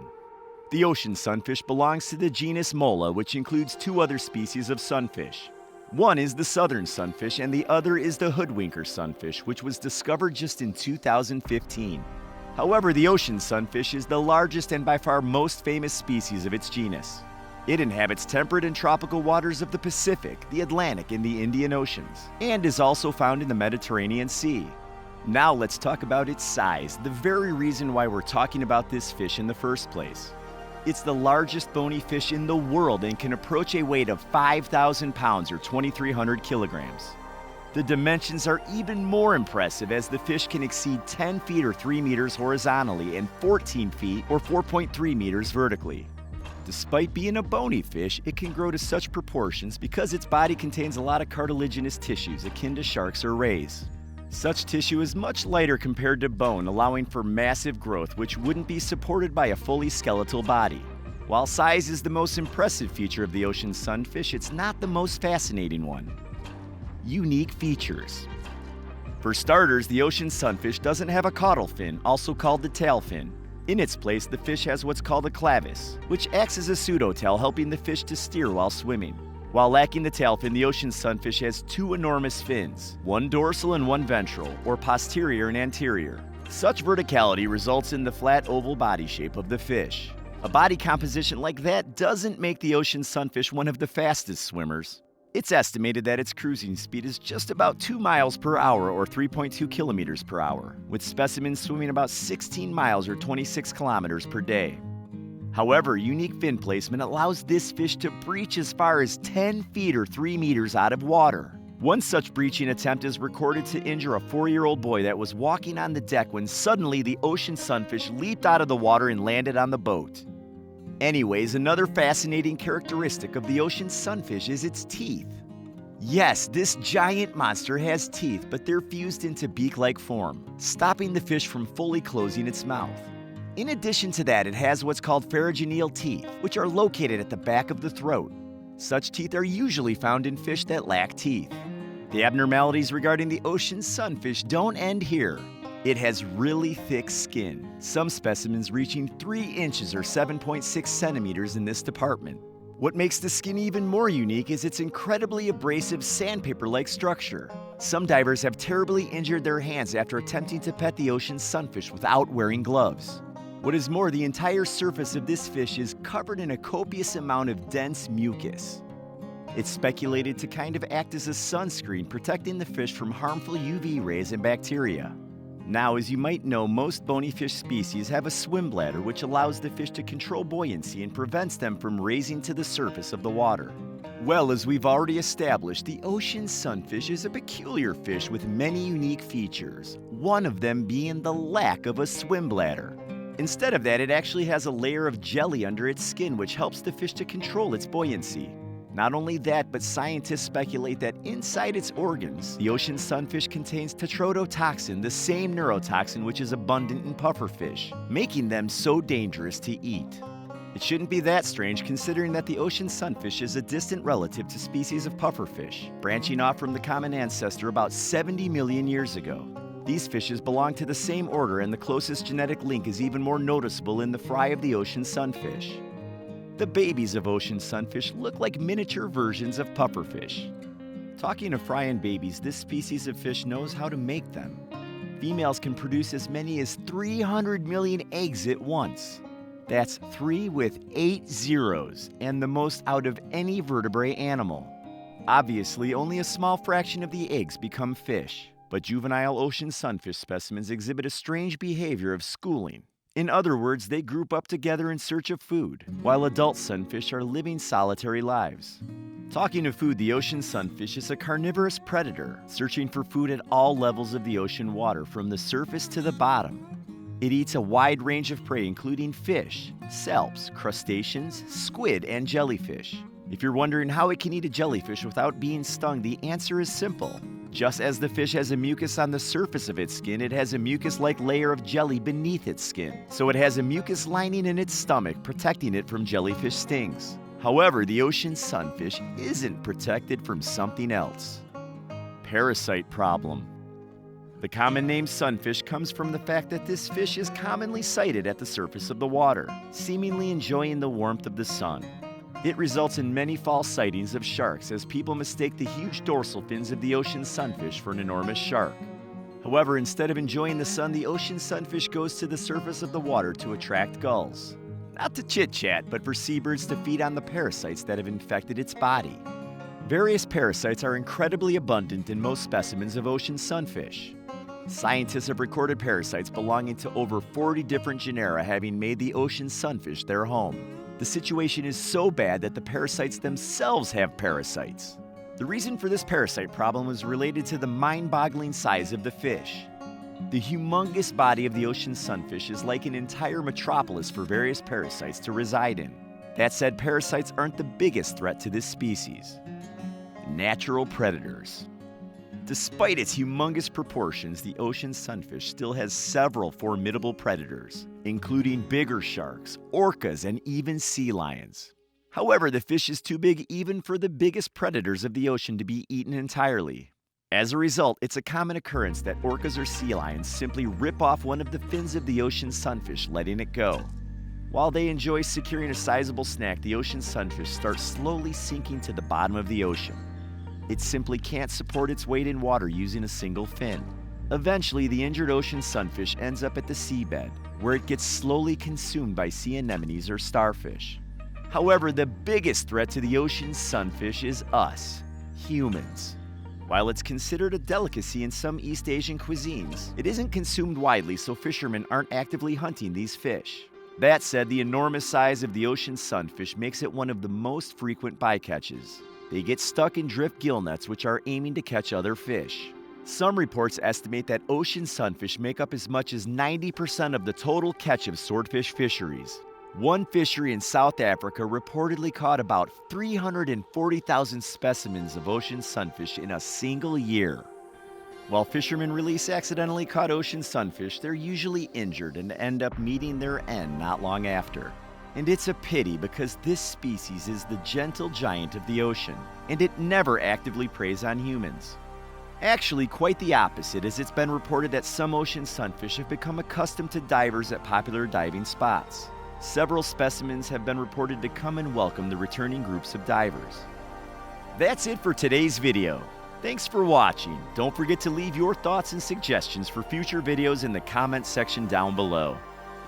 The ocean sunfish belongs to the genus Mola, which includes 2 other species of sunfish. One is the southern sunfish and the other is the hoodwinker sunfish, which was discovered just in 2015. However, the ocean sunfish is the largest and by far most famous species of its genus. It inhabits temperate and tropical waters of the Pacific, the Atlantic, and the Indian Oceans, and is also found in the Mediterranean Sea. Now let's talk about its size, the very reason why we're talking about this fish in the first place. It's the largest bony fish in the world and can approach a weight of 5,000 pounds or 2,300 kilograms. The dimensions are even more impressive as the fish can exceed 10 feet or 3 meters horizontally and 14 feet or 4.3 meters vertically. Despite being a bony fish, it can grow to such proportions because its body contains a lot of cartilaginous tissues akin to sharks or rays. Such tissue is much lighter compared to bone, allowing for massive growth which wouldn't be supported by a fully skeletal body. While size is the most impressive feature of the ocean sunfish, it's not the most fascinating one. Unique features. For starters, the ocean sunfish doesn't have a caudal fin, also called the tail fin. In its place, the fish has what's called a clavis, which acts as a pseudo-tail, helping the fish to steer while swimming. While lacking the tail fin, the ocean sunfish has 2 enormous fins, one dorsal and one ventral, or posterior and anterior. Such verticality results in the flat oval body shape of the fish. A body composition like that doesn't make the ocean sunfish one of the fastest swimmers. It's estimated that its cruising speed is just about 2 miles per hour or 3.2 kilometers per hour, with specimens swimming about 16 miles or 26 kilometers per day. However, unique fin placement allows this fish to breach as far as 10 feet or 3 meters out of water. One such breaching attempt is recorded to injure a 4-year-old boy that was walking on the deck when suddenly the ocean sunfish leaped out of the water and landed on the boat. Anyways, another fascinating characteristic of the ocean sunfish is its teeth. Yes, this giant monster has teeth, but they're fused into beak-like form, stopping the fish from fully closing its mouth. In addition to that, it has what's called pharyngeal teeth, which are located at the back of the throat. Such teeth are usually found in fish that lack teeth. The abnormalities regarding the ocean sunfish don't end here. It has really thick skin, some specimens reaching 3 inches or 7.6 centimeters in this department. What makes the skin even more unique is its incredibly abrasive sandpaper-like structure. Some divers have terribly injured their hands after attempting to pet the ocean sunfish without wearing gloves. What is more, the entire surface of this fish is covered in a copious amount of dense mucus. It's speculated to kind of act as a sunscreen, protecting the fish from harmful UV rays and bacteria. Now, as you might know, most bony fish species have a swim bladder which allows the fish to control buoyancy and prevents them from raising to the surface of the water. Well, as we've already established, the ocean sunfish is a peculiar fish with many unique features, one of them being the lack of a swim bladder. Instead of that, it actually has a layer of jelly under its skin which helps the fish to control its buoyancy. Not only that, but scientists speculate that inside its organs, the ocean sunfish contains tetrodotoxin, the same neurotoxin which is abundant in pufferfish, making them so dangerous to eat. It shouldn't be that strange considering that the ocean sunfish is a distant relative to species of pufferfish, branching off from the common ancestor about 70 million years ago. These fishes belong to the same order, and the closest genetic link is even more noticeable in the fry of the ocean sunfish. The babies of ocean sunfish look like miniature versions of pufferfish. Talking of fry and babies, this species of fish knows how to make them. Females can produce as many as 300 million eggs at once. That's 3 with 8 zeros, and the most out of any vertebrate animal. Obviously, only a small fraction of the eggs become fish, but juvenile ocean sunfish specimens exhibit a strange behavior of schooling. In other words, they group up together in search of food, while adult sunfish are living solitary lives. Talking of food, the ocean sunfish is a carnivorous predator, searching for food at all levels of the ocean water, from the surface to the bottom. It eats a wide range of prey, including fish, salps, crustaceans, squid, and jellyfish. If you're wondering how it can eat a jellyfish without being stung, the answer is simple. Just as the fish has a mucus on the surface of its skin, it has a mucus-like layer of jelly beneath its skin. So it has a mucus lining in its stomach, protecting it from jellyfish stings. However, the ocean sunfish isn't protected from something else. Parasite problem. The common name sunfish comes from the fact that this fish is commonly sighted at the surface of the water, seemingly enjoying the warmth of the sun. It results in many false sightings of sharks, as people mistake the huge dorsal fins of the ocean sunfish for an enormous shark. However, instead of enjoying the sun, the ocean sunfish goes to the surface of the water to attract gulls. Not to chit-chat, but for seabirds to feed on the parasites that have infected its body. Various parasites are incredibly abundant in most specimens of ocean sunfish. Scientists have recorded parasites belonging to over 40 different genera having made the ocean sunfish their home. The situation is so bad that the parasites themselves have parasites. The reason for this parasite problem is related to the mind-boggling size of the fish. The humongous body of the ocean sunfish is like an entire metropolis for various parasites to reside in. That said, parasites aren't the biggest threat to this species. Natural predators. Despite its humongous proportions, the ocean sunfish still has several formidable predators, including bigger sharks, orcas, and even sea lions. However, the fish is too big even for the biggest predators of the ocean to be eaten entirely. As a result, it's a common occurrence that orcas or sea lions simply rip off one of the fins of the ocean sunfish, letting it go. While they enjoy securing a sizable snack, the ocean sunfish starts slowly sinking to the bottom of the ocean. It simply can't support its weight in water using a single fin. Eventually, the injured ocean sunfish ends up at the seabed, where it gets slowly consumed by sea anemones or starfish. However, the biggest threat to the ocean sunfish is us, humans. While it's considered a delicacy in some East Asian cuisines, it isn't consumed widely, so fishermen aren't actively hunting these fish. That said, the enormous size of the ocean sunfish makes it one of the most frequent bycatches. They get stuck in drift gill nets, which are aiming to catch other fish. Some reports estimate that ocean sunfish make up as much as 90% of the total catch of swordfish fisheries. One fishery in South Africa reportedly caught about 340,000 specimens of ocean sunfish in a single year. While fishermen release accidentally caught ocean sunfish, they're usually injured and end up meeting their end not long after. And it's a pity, because this species is the gentle giant of the ocean, and it never actively preys on humans. Actually, quite the opposite, as it's been reported that some ocean sunfish have become accustomed to divers at popular diving spots. Several specimens have been reported to come and welcome the returning groups of divers. That's it for today's video. Thanks for watching. Don't forget to leave your thoughts and suggestions for future videos in the comments section down below.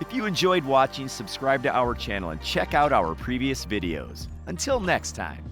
If you enjoyed watching, subscribe to our channel and check out our previous videos. Until next time.